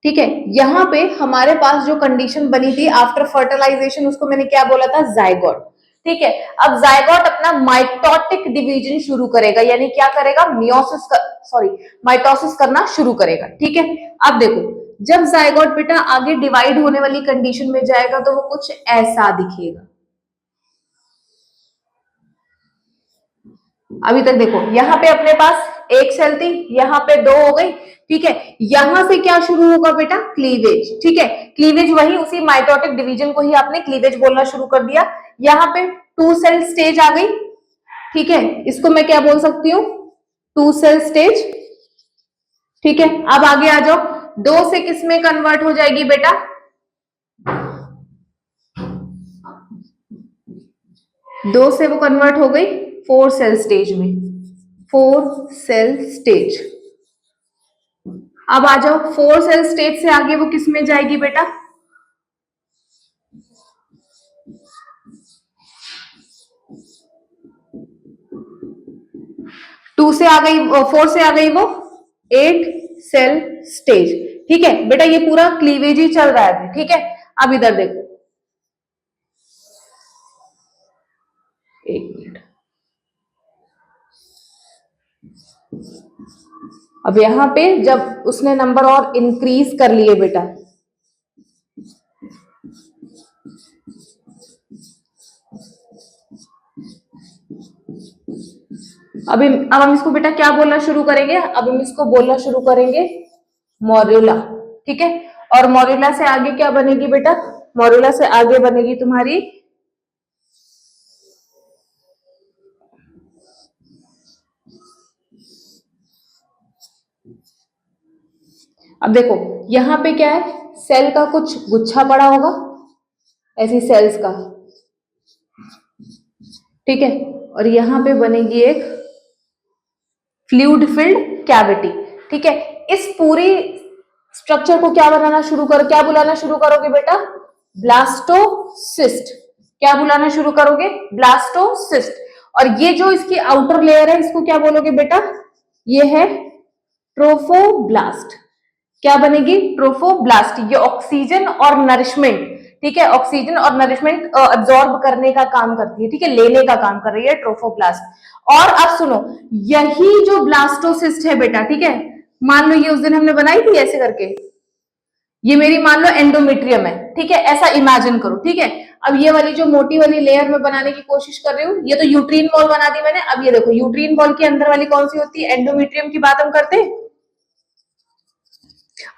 ठीक है, यहाँ पे हमारे पास जो कंडीशन बनी थी आफ्टर फर्टिलाइजेशन, उसको मैंने क्या बोला था? जायगोट। ठीक है, अब जायगोट अपना माइटोटिक डिवीजन शुरू करेगा, यानी क्या करेगा? माइटोसिस करना शुरू करेगा। ठीक है, अब देखो, जब जायगोट बेटा आगे डिवाइड होने वाली कंडीशन में जाएगा तो वो कुछ ऐसा दिखेगा। अभी तक देखो, यहाँ पे अपने पास एक सेल थी, यहाँ पे दो हो गई। ठीक है, यहां से क्या शुरू होगा बेटा? क्लीवेज। ठीक है, क्लीवेज वही उसी माइटोटिक डिवीजन को ही आपने क्लीवेज बोलना शुरू कर दिया। यहाँ पे 2 सेल स्टेज आ गई। ठीक है, इसको मैं क्या बोल सकती हूँ? 2 सेल स्टेज। ठीक है, अब आगे आ जाओ, 2 से किस में कन्वर्ट हो जाएगी बेटा? 2 से वो कन्वर्ट हो गई 4 सेल स्टेज में। 4 सेल स्टेज। अब आ जाओ, 4 सेल स्टेज से आगे वो किस में जाएगी बेटा? टू से आ गई, 4 से आ गई वो 8 सेल स्टेज। ठीक है बेटा, ये पूरा क्लीवेज ही चल रहा है। ठीक है, अब इधर देखो, एक मिनट, अब यहां पे जब उसने नंबर और इंक्रीज कर लिए बेटा, अब हम इसको बेटा क्या बोलना शुरू करेंगे? अब हम इसको बोलना शुरू करेंगे मॉर्यूला। ठीक है, और मॉर्यूला से आगे क्या बनेगी बेटा? मॉर्यूला से आगे बनेगी तुम्हारी, अब देखो यहां पे क्या है? सेल का कुछ गुच्छा पड़ा होगा, ऐसी सेल्स का। ठीक है, और यहां पे बनेगी एक फ्लूइड फिल्ड कैविटी। ठीक है, इस पूरी स्ट्रक्चर को क्या बुलाना शुरू करोगे बेटा? ब्लास्टोसिस्ट। क्या बुलाना शुरू करोगे? ब्लास्टोसिस्ट। और ये जो इसकी आउटर लेयर है, इसको क्या बोलोगे बेटा? ये है ट्रोफोब्लास्ट। क्या बनेगी? ट्रोफोब्लास्ट। ये ऑक्सीजन और नरिशमेंट, ठीक है, ऑक्सीजन और नरिशमेंट अब्सॉर्ब करने का काम करती है। ठीक है, लेने का काम कर रही है ट्रोफोब्लास्ट। और अब सुनो, यही जो ब्लास्टोसिस्ट है बेटा, ठीक है, मान लो ये उस दिन हमने बनाई थी ऐसे करके, ये मेरी मान लो एंडोमेट्रियम है। ठीक है, ऐसा इमेजिन करो। ठीक है, अब ये वाली जो मोटी वाली लेयर में बनाने की कोशिश कर रही हूँ, ये तो यूट्रीन वॉल बना दी मैंने। अब ये देखो, यूट्रीन वॉल के अंदर वाली कौन सी होती है? एंडोमेट्रियम की बात हम करते हैं।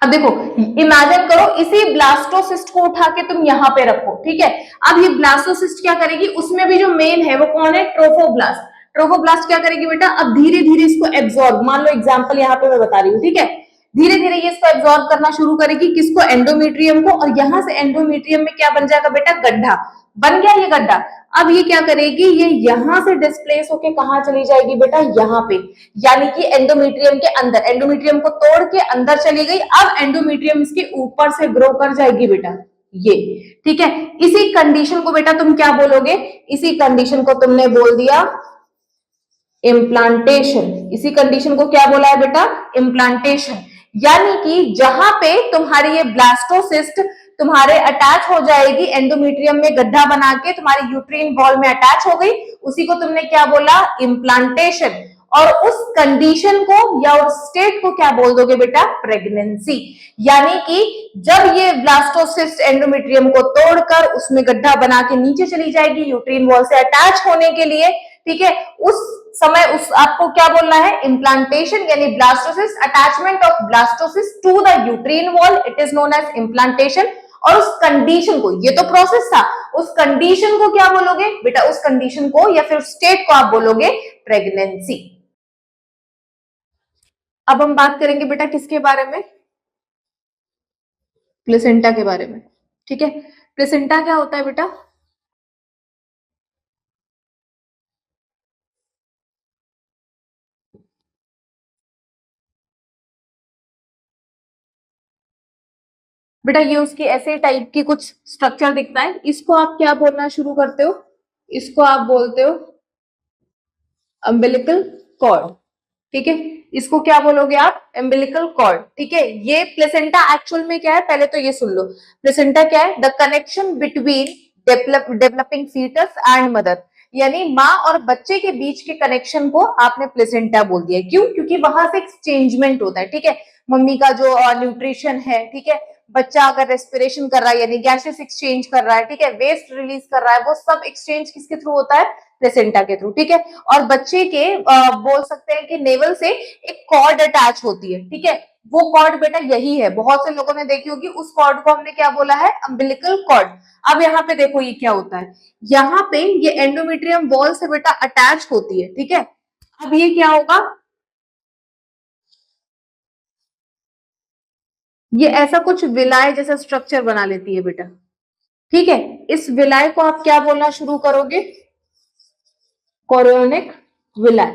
अब देखो, इमेजिन करो इसी ब्लास्टोसिस्ट को उठा के तुम यहां पे रखो। ठीक है, अब ये ब्लास्टोसिस्ट क्या करेगी? उसमें भी जो मेन है वो कौन है? ट्रोफोब्लास्ट। ट्रोफोब्लास्ट क्या करेगी बेटा? अब धीरे धीरे इसको एब्जॉर्ब, मान लो एग्जांपल यहाँ पे मैं बता रही हूँ। ठीक है, धीरे धीरे ये इसको एब्जॉर्ब करना शुरू करेगी। किसको? एंडोमेट्रियम को। और यहां से एंडोमेट्रियम में क्या बन जाएगा बेटा? गड्ढा बन गया ये गड्ढा। अब ये क्या करेगी? ये यहां से डिस्प्लेस होके कहां चली जाएगी बेटा? यहाँ पे, यानी कि एंडोमेट्रियम के अंदर। एंडोमेट्रियम को तोड़ के अंदर चली गई। अब एंडोमेट्रियम इसके ऊपर से ग्रो कर जाएगी बेटा, ये। ठीक है, इसी कंडीशन को बेटा तुम क्या बोलोगे? इसी कंडीशन को तुमने बोल दिया इम्प्लांटेशन। इसी कंडीशन को क्या बोला है बेटा? इम्प्लांटेशन। यानी कि जहां पे तुम्हारी ये ब्लास्टोसिस्ट तुम्हारे अटैच हो जाएगी, एंडोमेट्रियम में गड्ढा बना के तुम्हारी यूट्रीन वॉल में अटैच हो गई, उसी को तुमने क्या बोला? इम्प्लांटेशन। और उस कंडीशन को या उस स्टेट को क्या बोल दोगे बेटा? प्रेगनेंसी। यानी कि जब ये ब्लास्टोसिस्ट एंडोमेट्रियम को तोड़कर उसमें गड्ढा बना के नीचे चली जाएगी यूट्रीन वॉल से अटैच होने के लिए, ठीक है, उस समय उस आपको क्या बोलना है? इम्प्लांटेशन, यानी blastocyst, attachment of blastocyst to the uterine wall, it is known as implantation. और उस कंडीशन को, ये तो प्रोसेस था, उस कंडीशन को क्या बोलोगे बेटा, उस कंडीशन को या फिर स्टेट को आप बोलोगे प्रेगनेंसी। अब हम बात करेंगे बेटा किसके बारे में, प्लेसेंटा के बारे में। ठीक है, प्लेसेंटा क्या होता है बेटा, बेटा ये उसकी ऐसे टाइप की कुछ स्ट्रक्चर दिखता है, इसको आप क्या बोलना शुरू करते हो, इसको आप बोलते हो अम्बिलिकल कॉर्ड। ठीक है, इसको क्या बोलोगे आप, एम्बिलिकल कॉर्ड। ठीक है, ये प्लेसेंटा एक्चुअल में क्या है, पहले तो ये सुन लो, प्लेसेंटा क्या है, the connection between developing foetus and mother, यानी माँ और बच्चे के बीच के कनेक्शन को आपने प्लेसेंटा बोल दिया। क्यों, क्योंकि वहां से एक्सचेंजमेंट होता है। ठीक है, मम्मी का जो न्यूट्रिशन है, ठीक है, बच्चा अगर रेस्पिरेशन कर रहा है यानी गैसेस एक्सचेंज कर रहा है, ठीक है, वेस्ट रिलीज कर रहा है, वो सब एक्सचेंज किसके थ्रू होता है, प्लेसेंटा के थ्रू। ठीक है, और बच्चे के बोल सकते हैं कि नेवल से एक कॉर्ड अटैच होती है। ठीक है, वो कॉर्ड बेटा यही है, बहुत से लोगों ने देखी होगी, उस कॉर्ड को हमने क्या बोला है, अम्बिलिकल कॉर्ड। अब यहाँ पे देखो ये क्या होता है, यहाँ पे ये एंडोमेट्रियम वॉल से बेटा अटैच होती है। ठीक है, अब ये क्या होगा, ये ऐसा कुछ विलाय जैसा स्ट्रक्चर बना लेती है बेटा। ठीक है, इस विलाय को आप क्या बोलना शुरू करोगे, कोरियोनिक विलाय।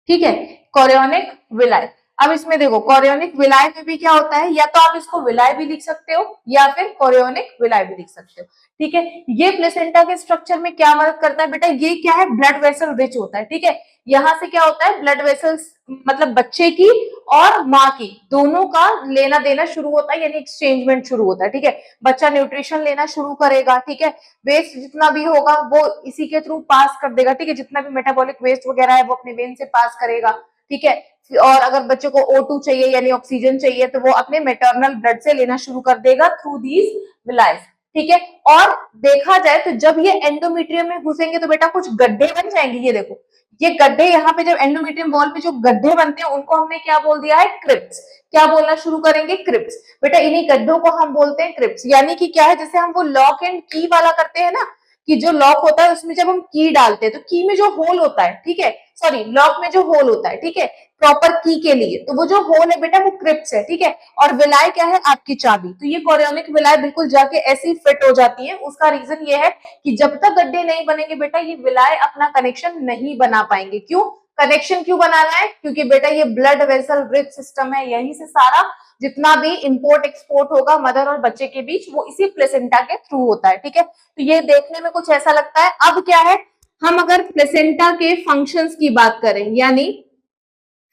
ठीक है, कोरियोनिक विलाय। अब इसमें देखो कोरियोनिक विलाय में भी क्या होता है, या तो आप इसको विलाय भी लिख सकते हो या फिर कोरियोनिक विलाय भी लिख सकते हो। ठीक है, ये प्लेसेंटा के स्ट्रक्चर में क्या मदद करता है बेटा, ये क्या है, ब्लड वेसल रिच होता है। ठीक है, यहाँ से क्या होता है, ब्लड वेसल्स मतलब बच्चे की और माँ की दोनों का लेना देना शुरू होता है, यानी एक्सचेंजमेंट शुरू होता है। ठीक है, बच्चा न्यूट्रिशन लेना शुरू करेगा। ठीक है, वेस्ट जितना भी होगा वो इसी के थ्रू पास कर देगा। ठीक है, जितना भी मेटाबॉलिक वेस्ट वगैरह है वो अपने वेन से पास करेगा। ठीक है, और अगर बच्चे को O2 चाहिए यानी ऑक्सीजन चाहिए तो वो अपने मेटर्नल ब्लड से लेना शुरू कर देगा थ्रू दीज विलायस। ठीक है, और देखा जाए तो जब ये एंडोमेट्रियम में घुसेंगे तो बेटा कुछ गड्ढे बन जाएंगे। ये देखो, ये गड्ढे यहाँ पे जब एंडोमेट्रियम वॉल पे जो गड्ढे बनते हैं उनको हमने क्या बोल दिया है, क्रिप्ट्स। क्या बोलना शुरू करेंगे, क्रिप्ट्स। बेटा इन्हीं गड्ढों को हम बोलते हैं क्रिप्ट्स, यानी कि क्या है, जैसे हम वो लॉक एंड की वाला करते हैं ना, कि जो लॉक होता है उसमें जब हम की डालते हैं तो की में जो होल होता है, ठीक है, सॉरी लॉक में जो होल होता है, ठीक है, प्रॉपर की के लिए, तो वो जो होल है बेटा वो क्रिप्स है। ठीक है, और विलाय क्या है, आपकी चाबी। तो ये कोरियोनिक विलाय बिल्कुल जाके ऐसी फिट हो जाती है। उसका रीजन ये है कि जब तक गड्ढे नहीं बनेंगे बेटा ये विलाय अपना कनेक्शन नहीं बना पाएंगे। क्यों, कनेक्शन क्यों बनाना है, क्योंकि बेटा ये ब्लड वेसल रिच सिस्टम है, यहीं से सारा जितना भी इंपोर्ट एक्सपोर्ट होगा मदर और बच्चे के बीच वो इसी प्लेसेंटा के थ्रू होता है। ठीक है, तो ये देखने में कुछ ऐसा लगता है। अब क्या है, हम अगर प्लेसेंटा के फंक्शंस की बात करें, यानी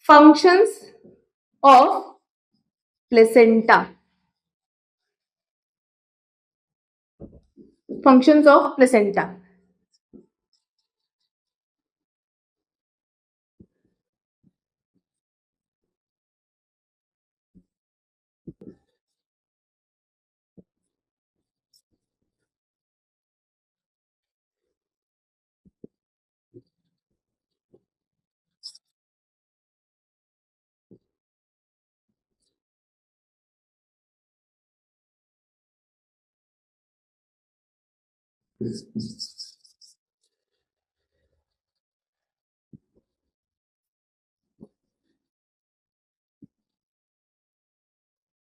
functions of placenta, functions of placenta.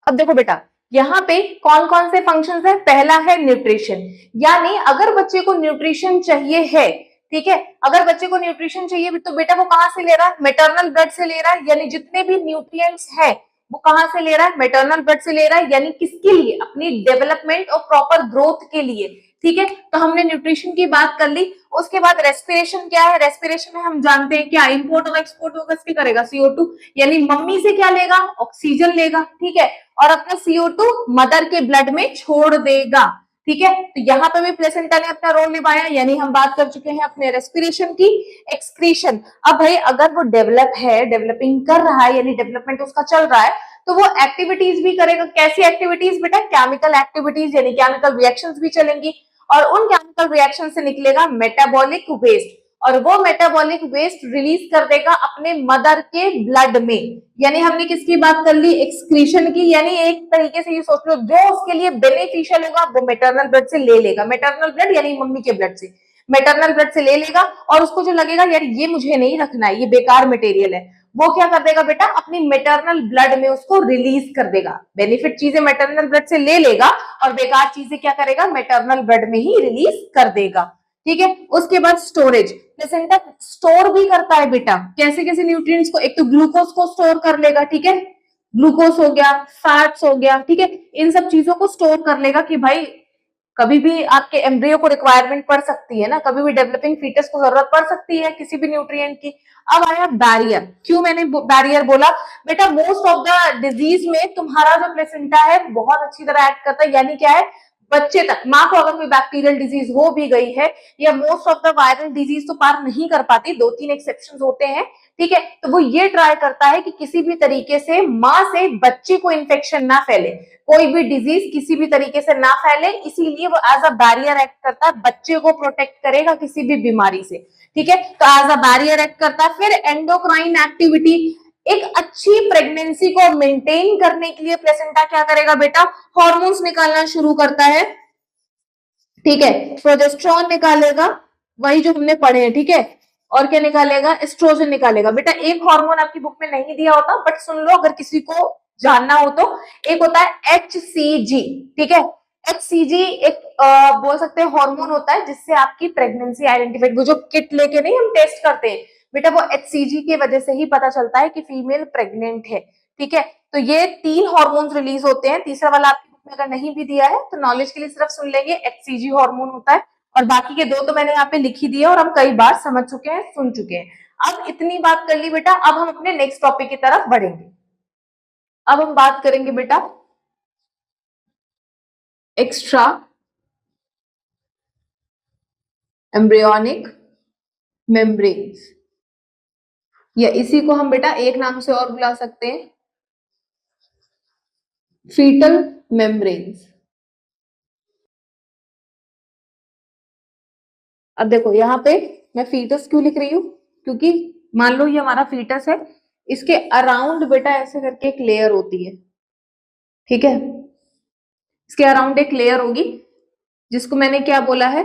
अब देखो बेटा यहाँ पे कौन कौन से फंक्शंस है, पहला है न्यूट्रिशन, यानी अगर बच्चे को न्यूट्रिशन चाहिए है, ठीक है, अगर बच्चे को न्यूट्रिशन चाहिए तो बेटा वो कहां से ले रहा है, मेटरनल ब्लड से ले रहा है, यानी जितने भी न्यूट्रिएंट्स है वो कहां से ले रहा है, मेटरनल ब्लड से ले रहा है, यानी किसके लिए, अपनी डेवलपमेंट और प्रॉपर ग्रोथ के लिए। ठीक है, तो हमने न्यूट्रिशन की बात कर ली। उसके बाद रेस्पिरेशन क्या है, रेस्पिरेशन में हम जानते हैं क्या, इंपोर्ट और एक्सपोर्ट होगा किसके करेगा, CO2, यानी मम्मी से क्या लेगा, ऑक्सीजन लेगा। ठीक है, और अपना CO2 मदर के ब्लड में छोड़ देगा। ठीक है, तो यहाँ पे भी प्लेसेंटा ने अपना रोल निभाया, यानी हम बात कर चुके हैं अपने रेस्पिरेशन की। एक्सक्रीशन, अब भाई अगर वो डेवलप है, डेवलपिंग कर रहा है, यानी डेवलपमेंट उसका चल रहा है, तो वो एक्टिविटीज भी करेगा। कैसी एक्टिविटीज बेटा, केमिकल एक्टिविटीज, यानी केमिकल रिएक्शंस भी चलेंगी, और उन केमिकल रिएक्शन से निकलेगा मेटाबॉलिक वेस्ट, और वो मेटाबॉलिक वेस्ट रिलीज कर देगा अपने मदर के ब्लड में। यानी हमने किसकी बात कर ली, एक्सक्रीशन की। यानी एक तरीके से ये सोच लो, जो उसके लिए बेनिफिशियल होगा वो मैटरनल ब्लड से ले लेगा। मैटरनल ब्लड यानी मम्मी के ब्लड से, मैटरनल ब्लड से ले लेगा, और उसको जो लगेगा यार ये मुझे नहीं रखना है, ये बेकार मटेरियल है, वो क्या कर देगा बेटा, अपनी मैटरनल ब्लड में उसको रिलीज कर देगा। बेनिफिट चीजें मैटरनल ब्लड से ले लेगा और बेकार चीजें क्या करेगा, मैटरनल ब्लड में ही रिलीज कर देगा। ठीक है। उसके बाद स्टोरेज, प्लेसेंटा स्टोर भी करता है बेटा, कैसे कैसे न्यूट्रिएंट्स को, एक तो ग्लूकोज को स्टोर कर लेगा, ठीक है, ग्लूकोज हो गया, फैट्स हो गया, ठीक है, इन सब चीजों को स्टोर कर लेगा कि भाई कभी भी आपके एम्ब्रियो को रिक्वायरमेंट पड़ सकती है ना, कभी भी डेवलपिंग फीटस को जरूरत पड़ सकती है किसी भी न्यूट्रिएंट की। अब आया बैरियर। क्यों मैंने बैरियर बोला बेटा, मोस्ट ऑफ द डिजीज में तुम्हारा जो प्लेसेंटा है बहुत अच्छी तरह एक्ट करता है। यानी क्या है, बच्चे तक, माँ को अगर कोई बैक्टीरियल डिजीज हो भी गई है या most of the viral disease तो पार नहीं कर पाती, 2-3 एक्सेप्शन होते हैं, ठीक है, तो वो ये ट्राई करता है कि किसी भी तरीके से माँ से बच्चे को इन्फेक्शन ना फैले, कोई भी डिजीज किसी भी तरीके से ना फैले, इसीलिए वो एज अ बैरियर एक्ट करता है, बच्चे को प्रोटेक्ट करेगा किसी भी बीमारी से। ठीक है, तो एज अ बैरियर एक्ट करता है। फिर एंडोक्राइन एक्टिविटी, एक अच्छी प्रेगनेंसी को मेंटेन करने के लिए प्लेसेंटा क्या करेगा बेटा, हॉर्मोन्स निकालना शुरू करता है। ठीक है, प्रोजेस्टेरॉन निकालेगा, वही जो हमने पढ़े हैं, ठीक है, और क्या निकालेगा, एस्ट्रोजन निकालेगा। बेटा एक हार्मोन आपकी बुक में नहीं दिया होता, बट सुन लो अगर किसी को जानना हो तो, एक होता है HCG, ठीक है, HCG एक बोल सकते हैं हार्मोन होता है जिससे आपकी प्रेगनेंसी आइडेंटिफाइड, वो जो किट लेके नहीं हम टेस्ट करते हैं बेटा, वो HCG की वजह से ही पता चलता है कि फीमेल प्रेग्नेंट है। ठीक है, तो ये 3 हार्मोन्स रिलीज होते हैं, तीसरा वाला आपकी बुक में अगर नहीं भी दिया है तो नॉलेज के लिए सिर्फ सुन लेंगे, HCG हार्मोन होता है, और बाकी के 2 तो मैंने यहाँ पे लिखी दिए और हम कई बार समझ चुके हैं, सुन चुके हैं। अब इतनी बात कर ली बेटा, अब हम अपने नेक्स्ट टॉपिक की तरफ बढ़ेंगे। अब हम बात करेंगे बेटा एक्स्ट्रा एम्ब्रियोनिक मेम्ब्रेन्स, या इसी को हम बेटा एक नाम से और बुला सकते हैं, फीटल मेम्ब्रेन्स। अब देखो यहाँ पे मैं फीटस क्यों लिख रही हूँ, क्योंकि मान लो ये हमारा फीटस है, इसके अराउंड बेटा ऐसे करके एक लेयर होती है, ठीक है, इसके अराउंड एक लेयर होगी जिसको मैंने क्या बोला है,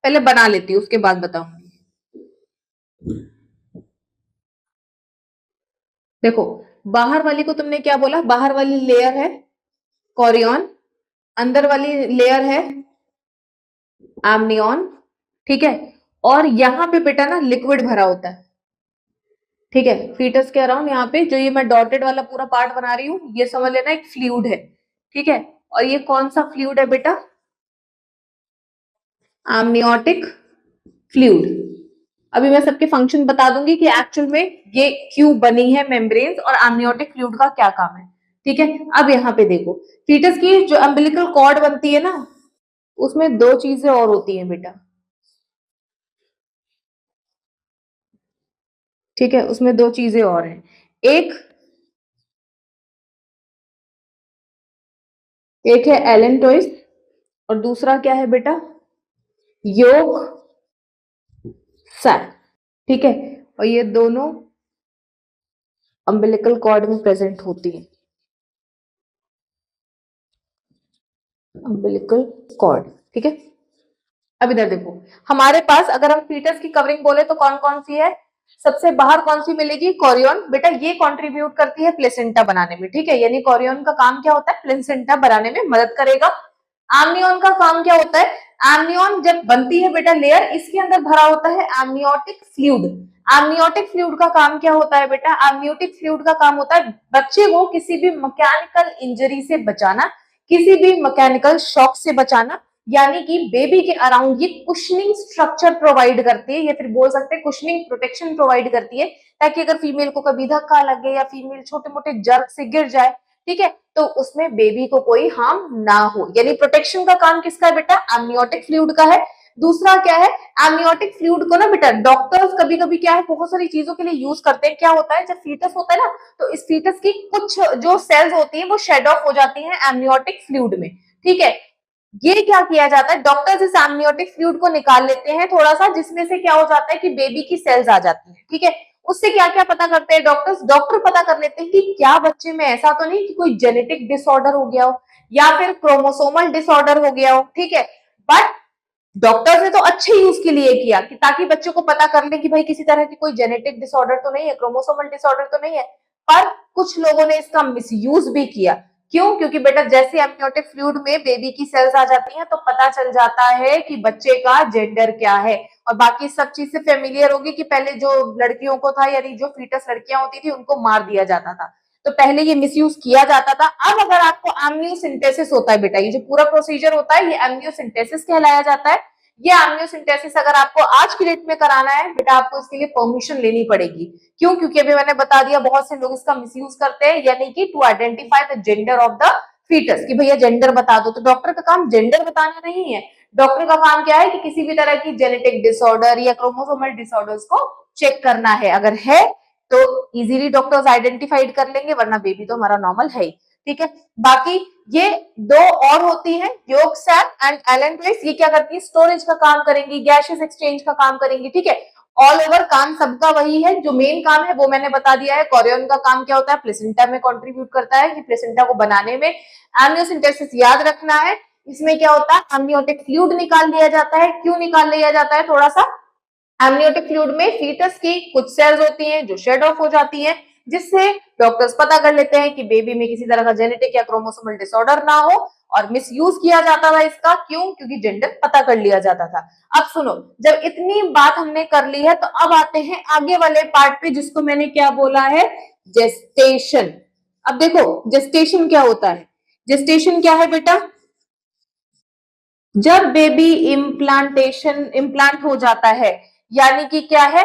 पहले बना लेती हूँ उसके बाद बताऊंगी। देखो बाहर वाली को तुमने क्या बोला, बाहर वाली लेयर है कोरियन, अंदर वाली लेयर है एमनियन, ठीक है, और यहाँ पे बेटा ना लिक्विड भरा होता है। ठीक है, फीटस के अराउंड यहाँ पे जो ये मैं डॉटेड वाला पूरा पार्ट बना रही हूँ, ये समझ लेना एक फ्लूइड है। ठीक है, और ये कौन सा फ्लूइड है बेटा, एमनियोटिक फ्लूइड। अभी मैं सबके फंक्शन बता दूंगी कि एक्चुअल में ये क्यों बनी है मेम्ब्रेन्स और एमनियोटिक फ्लूइड का क्या काम है। ठीक है, अब यहाँ पे देखो फीटस की जो अम्बिलिकल कॉर्ड बनती है ना, उसमें 2 चीजें और होती हैं बेटा। ठीक है, उसमें 2 चीजें और हैं, एक है एलेंटोइस और दूसरा क्या है बेटा, योग सैक। ठीक है, और ये दोनों अम्बिलिकल कॉर्ड में प्रेजेंट होती है, अम्बिलिकल कॉर्ड। ठीक है, अब इधर देखो हमारे पास अगर हम फीटस की कवरिंग बोले तो कौन कौन सी है, सबसे बाहर कौन सी मिलेगी, कोरियन। बेटा ये कंट्रीब्यूट करती है प्लेसेंटा बनाने में। ठीक है, यानी कोरियन का काम क्या होता है, प्लेसेंटा बनाने में मदद करेगा। एमनियन का काम क्या होता है, एमनियन जब बनती है बेटा लेयर, इसके अंदर भरा होता है एमनियोटिक फ्लूइड। एमनियोटिक फ्लूइड का काम क्या होता है बेटा, एमनियोटिक फ्लूइड का काम होता है बच्चे को किसी भी मैकेनिकल इंजरी से बचाना, किसी भी मैकेनिकल शॉक से बचाना, यानी कि बेबी के अराउंड ये कुशनिंग स्ट्रक्चर प्रोवाइड करती है, या फिर बोल सकते हैं कुशनिंग प्रोटेक्शन प्रोवाइड करती है, ताकि अगर फीमेल को कभी धक्का लगे या फीमेल छोटे मोटे जर्क से गिर जाए, ठीक है, तो उसमें बेबी को कोई हार्म ना हो। यानी प्रोटेक्शन का काम किसका है बेटा, एमनियोटिक फ्लूइड का है। दूसरा क्या है, एमनियोटिक फ्लूइड को ना बेटा डॉक्टर्स कभी कभी क्या है बहुत सारी चीजों के लिए यूज करते हैं। क्या होता है, जब फीटस होता है ना, तो इस फीटस की कुछ जो सेल्स होती है वो शेड ऑफ हो जाती है एमनियोटिक फ्लूइड में। ठीक है, ये क्या किया जाता है, डॉक्टर्स इस एमनियोटिक फ्लूइड को निकाल लेते हैं थोड़ा सा, जिसमें से क्या हो जाता है कि बेबी की सेल्स आ जाती है, ठीक है। उससे क्या क्या पता करते हैं डॉक्टर्स, डॉक्टर पता कर लेते हैं कि क्या बच्चे में ऐसा तो नहीं कि कोई जेनेटिक डिसऑर्डर हो गया हो या फिर क्रोमोसोमल डिसऑर्डर हो गया हो, ठीक है। बट डॉक्टर्स ने तो अच्छे यूज के लिए किया कि ताकि बच्चों को पता कर ले कि भाई किसी तरह की कोई जेनेटिक डिसऑर्डर तो नहीं है, क्रोमोसोमल डिसऑर्डर तो नहीं है। पर कुछ लोगों ने इसका मिसयूज भी किया। क्यों? क्योंकि बेटा जैसे एमनियोटिक फ्लूइड में बेबी की सेल्स आ जाती हैं तो पता चल जाता है कि बच्चे का जेंडर क्या है, और बाकी सब चीज से फेमिलियर होगी कि पहले जो लड़कियों को था यानी जो फीटस लड़कियां होती थी उनको मार दिया जाता था, तो पहले ये मिसयूज किया जाता था। अब अगर आपको एमनियोसिंथेसिस होता है बेटा, ये जो पूरा प्रोसीजर होता है ये एमनियोसिंथेसिस कहलाया जाता है। ये एमनियोसिंथेसिस अगर आपको आज की डेट में कराना है बेटा, आपको इसके लिए परमिशन लेनी पड़ेगी। क्यों? क्योंकि अभी मैंने बता दिया बहुत से लोग इसका मिसयूज करते हैं, यानी कि to identify the gender of the foetus, कि भैया जेंडर बता दो। तो डॉक्टर का काम जेंडर बताना नहीं है, डॉक्टर का काम क्या है कि किसी भी तरह की जेनेटिक डिसऑर्डर या क्रोमोसोमल डिसऑर्डर्स को चेक करना है। अगर है तो इजीली डॉक्टर्स आइडेंटिफाइड कर लेंगे, वरना बेबी तो हमारा नॉर्मल है ही, ठीक है। बाकी ये दो और होती है, योग सैप एंड एलेंड्रेस, ये क्या करती है, स्टोरेज का काम करेंगी, गैसेस एक्सचेंज का काम करेंगी, ठीक है। ऑल ओवर काम सबका वही है, जो मेन काम है वो मैंने बता दिया है। कोरियन का काम क्या होता है, प्लेसेंटा में कंट्रीब्यूट करता है कि प्लेसेंटा को बनाने में। एमनियोसिंथेसिस याद रखना है, इसमें क्या होता है, एमनियोटिक फ्लूइड निकाल दिया जाता है। क्यों निकाल लिया जाता है, थोड़ा सा, एमनियोटिक फ्लूइड में फीटस की कुछ सेल्स होती हैं जो शेड ऑफ हो जाती हैं, जिससे डॉक्टर्स पता कर लेते हैं कि बेबी में किसी तरह का जेनेटिक या क्रोमोसोमल डिसऑर्डर ना हो। और मिसयूज किया जाता था इसका, क्यों? क्योंकि जेंडर पता कर लिया जाता था। अब सुनो, जब इतनी बात हमने कर ली है तो अब आते हैं आगे वाले पार्ट पे, जिसको मैंने क्या बोला है, जेस्टेशन। अब देखो जेस्टेशन क्या होता है, जेस्टेशन क्या है बेटा, जब बेबी इम्प्लांट हो जाता है, यानी कि क्या है,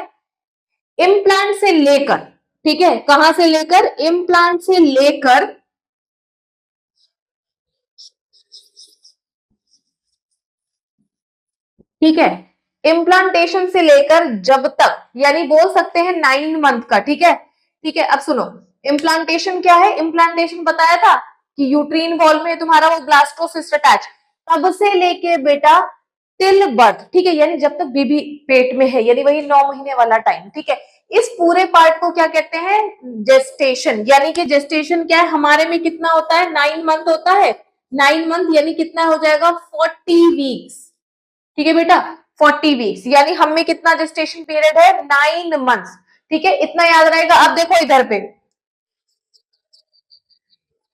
इम्प्लांट से लेकर, ठीक है, कहां से लेकर, इम्प्लांट से लेकर, ठीक है, इम्प्लांटेशन से लेकर जब तक, यानी बोल सकते हैं 9 मंथ का, ठीक है। ठीक है, अब सुनो, इम्प्लांटेशन क्या है, इम्प्लांटेशन बताया था कि यूट्रीन वॉल में तुम्हारा वो ब्लास्टोसिस्ट अटैच, तब से लेके बेटा टिल बर्थ, ठीक है, यानी जब तक बेबी पेट में है, यानी वही 9 महीने वाला टाइम, ठीक है। इस पूरे पार्ट को क्या कहते हैं, जेस्टेशन। यानी कि जेस्टेशन क्या है, हमारे में कितना होता है, 9 मंथ होता है। 9 मंथ यानी कितना हो जाएगा, 40 वीक्स, ठीक है बेटा, 40 वीक्स, यानी हम में कितना जेस्टेशन पीरियड है, 9 मंथ्स, ठीक है, इतना याद रहेगा। अब देखो इधर पे,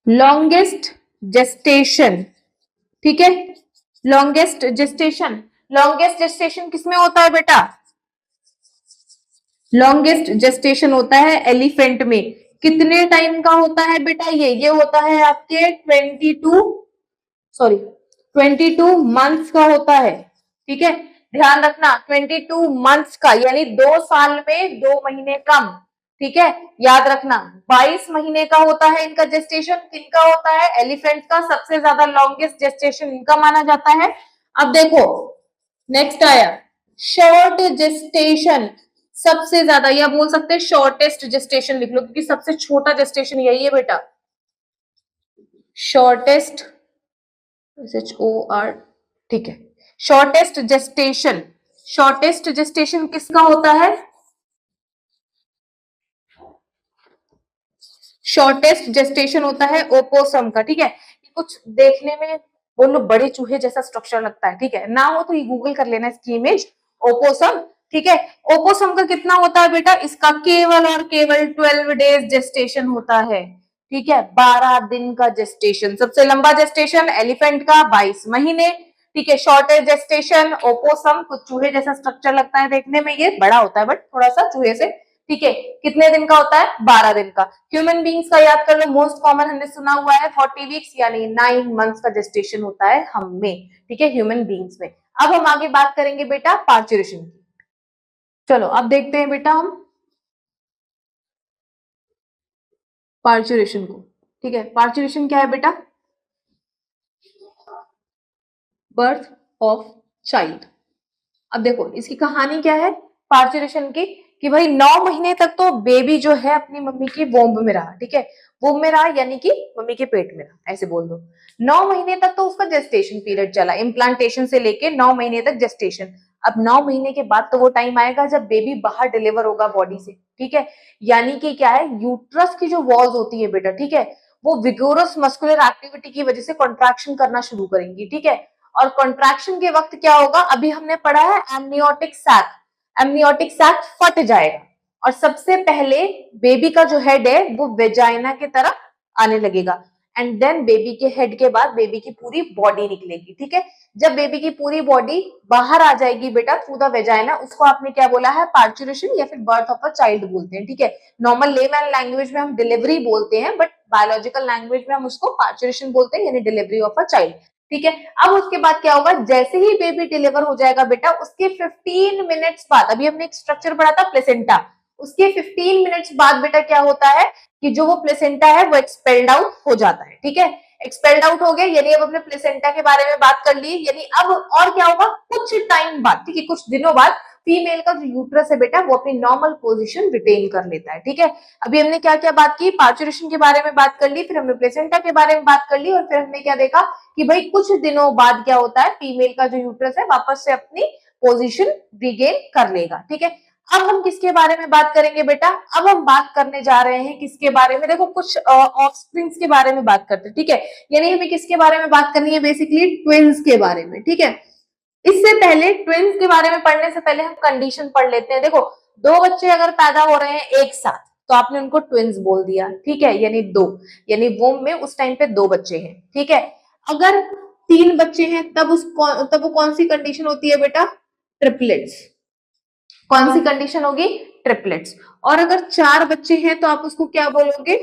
लॉन्गेस्ट जेस्टेशन, ठीक है, लॉन्गेस्ट जेस्टेशन, लॉन्गेस्ट जेस्टेशन किसमें होता है बेटा, लॉन्गेस्ट जेस्टेशन होता है एलिफेंट में। कितने टाइम का होता है बेटा, ये होता है आपके 22 मंथ्स का होता है, ठीक है। ध्यान रखना 22 मंथ्स का, यानी 2 साल में 2 महीने कम, ठीक है। याद रखना 22 महीने का होता है इनका जेस्टेशन, किनका होता है, एलिफेंट का। सबसे ज्यादा लॉन्गेस्ट जेस्टेशन इनका माना जाता है। अब देखो नेक्स्ट आया शॉर्ट जेस्टेशन, सबसे ज्यादा, या बोल सकते हैं शॉर्टेस्ट जेस्टेशन लिख लो, क्योंकि सबसे छोटा जेस्टेशन यही है बेटा, शॉर्टेस्ट, SHOR, ठीक है। शॉर्टेस्ट जेस्टेशन, शॉर्टेस्ट जेस्टेशन किसका होता है, शॉर्टेस्ट जेस्टेशन होता है ओपोसम का, ठीक है। कुछ देखने में बोलो बड़े चूहे जैसा स्ट्रक्चर लगता है, ठीक है, ना हो तो ये गूगल कर लेना इसकी इमेज, ओपोसम, ठीक है। ओपोसम का कितना होता है बेटा, इसका केवल और केवल 12 डेज जेस्टेशन होता है, ठीक है, 12 दिन का जेस्टेशन। सबसे लंबा जेस्टेशन एलिफेंट का 22 महीने, ठीक है। शॉर्टेज जेस्टेशन ओपोसम, कुछ चूहे जैसा स्ट्रक्चर लगता है देखने में, ये बड़ा होता है बट थोड़ा सा चूहे से, ठीक है। कितने दिन का होता है, 12 दिन का। ह्यूमन बींग्स का याद कर लो, मोस्ट कॉमन हमने सुना हुआ है 40 वीक्स, यानी 9 मंथ्स का जेस्टेशन होता है हम में, ठीक है, ह्यूमन बींग्स में। अब हम आगे बात करेंगे बेटा पार्चुरेशन की। चलो अब देखते हैं बेटा हम पार्चुरेशन को, ठीक है। पार्चुरेशन क्या है बेटा, बर्थ ऑफ चाइल्ड। अब देखो इसकी कहानी क्या है पार्चुरेशन की, कि भाई 9 महीने तक तो बेबी जो है अपनी मम्मी की वोम्ब में रहा, ठीक है, वोम्ब में रहा यानी कि मम्मी के पेट में रहा, ऐसे बोल दो। 9 महीने तक तो उसका जेस्टेशन पीरियड चला, इम्प्लांटेशन से लेके 9 महीने तक जेस्टेशन। अब 9 महीने के बाद तो वो टाइम आएगा जब बेबी बाहर डिलीवर होगा बॉडी से, ठीक है, यानी कि क्या है, यूट्रस की जो वॉल्स होती है बेटा, ठीक है, वो विगोरस मस्कुलर एक्टिविटी की वजह से कॉन्ट्रैक्शन करना शुरू करेंगी, ठीक है, और कॉन्ट्रैक्शन के वक्त क्या होगा, अभी हमने पढ़ा है एमनियोटिक सैक, एमनियोटिक सैक फट जाएगा और सबसे पहले बेबी का जो हेड है वो वेजाइना की तरफ आने लगेगा, एंड देन बेबी के हेड के बाद बेबी की पूरी बॉडी निकलेगी, ठीक है। जब बेबी की पूरी बॉडी बाहर आ जाएगी बेटा थ्रू द वेजाइना, उसको आपने क्या बोला है, पार्चुरेशन या फिर बर्थ ऑफ अ चाइल्ड बोलते हैं, ठीक है। नॉर्मल लेमैन लैंग्वेज में हम डिलीवरी बोलते हैं, बट बायोलॉजिकल लैंग्वेज में हम उसको पार्चुरेशन बोलते हैं, यानी डिलीवरी ऑफ अ चाइल्ड, ठीक है। अब उसके बाद क्या होगा, जैसे ही बेबी डिलीवर हो जाएगा बेटा, उसके 15 मिनट्स बाद, अभी हमने एक स्ट्रक्चर पढ़ा था प्लेसेंटा, उसके 15 मिनट्स बाद बेटा क्या होता है कि जो वो प्लेसेंटा है वो एक्सपेल्ड आउट हो जाता है, ठीक है। एक्सपेल्ड आउट हो गया यानी अब हमने प्लेसेंटा के बारे में बात कर ली, यानी अब और क्या होगा, कुछ टाइम बाद, ठीक है, कुछ दिनों बाद फीमेल का जो यूट्रस है बेटा वो अपनी नॉर्मल पोजीशन रिटेन कर लेता है, ठीक है। अभी हमने क्या क्या बात की, पार्चुरेशन के बारे में बात कर ली, फिर हमने प्लेसेंटा के बारे में बात कर ली, और फिर हमने क्या देखा कि भाई कुछ दिनों बाद क्या होता है, फीमेल का जो यूट्रस है वापस से अपनी पोजीशन रिगेन कर लेगा, ठीक है। अब हम किसके बारे में बात करेंगे बेटा, अब हम बात करने जा रहे हैं किसके बारे में, देखो कुछ ऑफस्प्रिंग्स के बारे में बात करते हैं, ठीक है, यानी हमें किसके बारे में बात करनी है, बेसिकली ट्विंस के बारे में, ठीक है। इससे पहले ट्विंस के बारे में पढ़ने से पहले हम कंडीशन पढ़ लेते हैं। देखो, दो बच्चे अगर पैदा हो रहे हैं एक साथ तो आपने उनको ट्विंस बोल दिया, ठीक है, यानी दो, यानी वोम में उस टाइम पे दो बच्चे हैं, ठीक है। अगर तीन बच्चे हैं तब वो कौन सी कंडीशन होती है बेटा, ट्रिपलेट्स। कौन सी कंडीशन होगी, ट्रिपलेट्स। और अगर चार बच्चे हैं तो आप उसको क्या बोलोगे,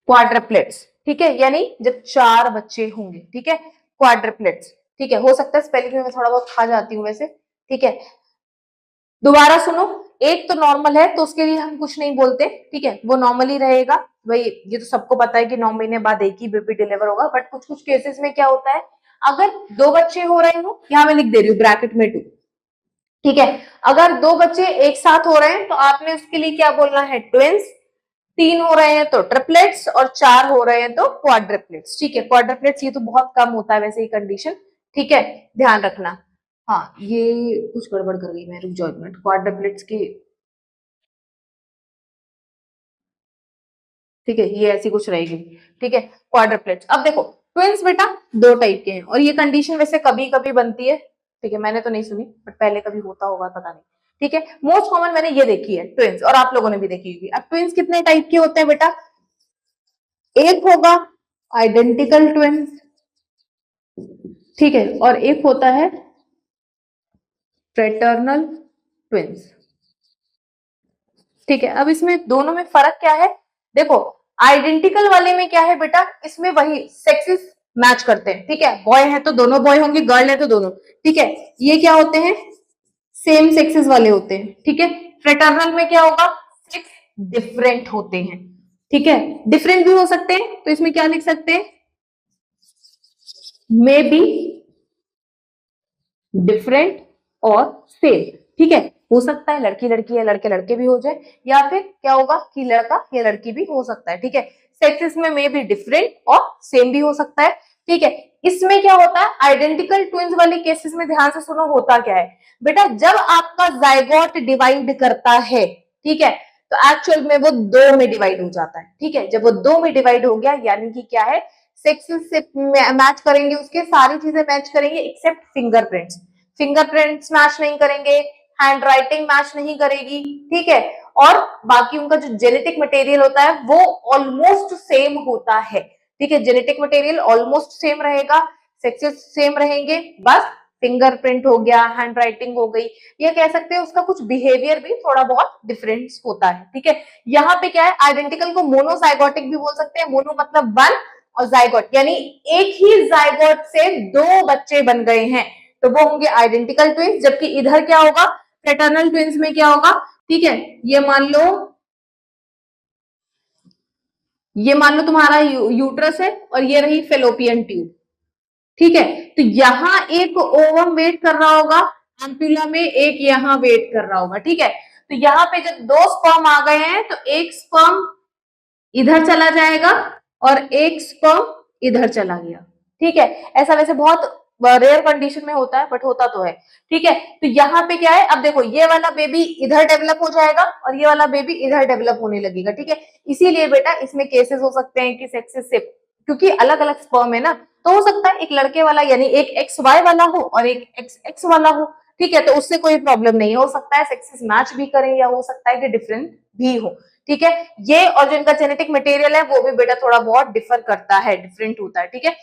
क्वाड्रप्लेट्स, ठीक है, यानी जब चार बच्चे होंगे, ठीक है, क्वाड्रप्लेट्स, ठीक है। हो सकता है स्पेलिंग में मैं थोड़ा बहुत खा जाती हूँ वैसे, ठीक है। दोबारा सुनो, एक तो नॉर्मल है तो उसके लिए हम कुछ नहीं बोलते, ठीक है, वो नॉर्मली रहेगा, भाई ये तो सबको पता है कि 9 महीने बाद एक ही बेबी डिलीवर होगा, बट कुछ कुछ केसेस में क्या होता है, अगर दो बच्चे हो रहे हो, यहां मैं लिख दे रही हूँ ब्रैकेट में 2, ठीक है, अगर दो बच्चे एक साथ हो रहे हैं तो आपने उसके लिए क्या बोलना है, ट्विंस। तीन हो रहे हैं तो ट्रिपलेट्स, और चार हो रहे हैं तो क्वाड्रिपलेट्स, ठीक है। क्वाड्रिपलेट्स ये तो बहुत कम होता है वैसे ही कंडीशन, ठीक है, ध्यान रखना। हाँ, ये कुछ गड़बड़ कर गई मैं, रुक जाओ एक मिनट, क्वाड्रिपलेट्स की, ठीक है, ये ऐसी कुछ रहेगी, ठीक है, क्वाड्रिपलेट्स। अब देखो, ट्विंस बेटा दो टाइप के हैं, और ये कंडीशन वैसे कभी कभी बनती है, ठीक है, मैंने तो नहीं सुनी बट पहले कभी होता होगा पता नहीं, ठीक है। मोस्ट कॉमन मैंने ये देखी है ट्विंस, और आप लोगों ने भी देखी होगी। अब ट्विंस कितने टाइप के होते हैं बेटा, एक होगा आइडेंटिकल ट्विंस, ठीक है, और एक होता है फ्रेटर्नल ट्विंस, ठीक है। अब इसमें दोनों में फर्क क्या है, देखो, आइडेंटिकल वाले में क्या है बेटा, इसमें वही सेक्सेस मैच करते हैं, ठीक है, बॉय है तो दोनों बॉय होंगे, गर्ल है तो दोनों, ठीक है। ये क्या होते हैं, सेम सेक्सेस वाले होते हैं, ठीक है। फ्रेटर्नल में क्या होगा, सेक्स डिफरेंट होते हैं, ठीक है, डिफरेंट भी हो सकते हैं, तो इसमें क्या लिख सकते हैं, मे बी डिफरेंट और सेम, ठीक है, हो सकता है लड़की लड़की या लड़के लड़के भी हो जाए, या फिर क्या होगा कि लड़का या लड़की भी हो सकता है, ठीक है। सेक्सेस में मे बी डिफरेंट और सेम भी हो सकता है, ठीक है। इसमें क्या होता है, आइडेंटिकल ट्विंस वाले केसेस में ध्यान से सुनो, होता क्या है बेटा, जब आपका जाइगोट डिवाइड करता है, ठीक है, तो एक्चुअल में वो दो में डिवाइड हो जाता है, ठीक है। जब वो दो में डिवाइड हो गया यानी कि क्या है, सेक्सेस से मैच करेंगे, उसके सारी चीजें मैच करेंगे एक्सेप्ट फिंगरप्रिंट्स, फिंगरप्रिंट्स मैच नहीं करेंगे, हैंड राइटिंग मैच नहीं करेगी, ठीक है, और बाकी उनका जो जेनेटिक मटेरियल होता है वो ऑलमोस्ट सेम होता है, ठीक है, जेनेटिक मटेरियल ऑलमोस्ट सेम रहेगा, सेक्सेस सेम रहेंगे, बस फिंगरप्रिंट हो गया, हैंड राइटिंग हो गई, ये कह सकते हैं उसका कुछ बिहेवियर भी थोड़ा बहुत डिफरेंस होता है, ठीक है। यहाँ पे क्या है, आइडेंटिकल को मोनोजाइगोटिक भी बोल सकते हैं, मोनो मतलब वन, और जाइगोट यानी एक ही जाइगोट से दो बच्चे बन गए हैं तो वो होंगे आइडेंटिकल ट्विंस, जबकि इधर क्या होगा, फ्रेटर्नल ट्विंस में क्या होगा, ठीक है, ये मान लो ये मान लो तुम्हारा यूट्रस है और ये रही फेलोपियन ट्यूब, ठीक है। तो यहाँ एक ओवम वेट कर रहा होगा एम्पुला में, एक यहाँ वेट कर रहा होगा, ठीक है। तो यहाँ पे जब दो स्पर्म आ गए हैं तो एक स्पर्म इधर चला जाएगा और एक स्पर्म इधर चला गया, ठीक है। ऐसा वैसे बहुत रेयर कंडीशन में होता है, बट होता तो है, ठीक है। तो यहाँ पे क्या है, अब देखो ये वाला बेबी इधर डेवलप हो जाएगा और ये वाला बेबी इधर डेवलप होने लगेगा, ठीक है। इसीलिए बेटा इसमें केसेस हो सकते हैं कि सेक्सेस से, क्योंकि अलग अलग स्पर्म है ना, तो हो सकता है एक लड़के वाला यानी एक एक्स वाई वाला हो और एक एक्स एक्स वाला हो, ठीक है। तो उससे कोई प्रॉब्लम नहीं हो सकता है सेक्सेस मैच भी करें या हो सकता है कि डिफरेंट भी हो, ठीक है। ये और जो इनका जेनेटिक मटेरियल है वो भी बेटा थोड़ा बहुत डिफर करता है, डिफरेंट होता है, ठीक है।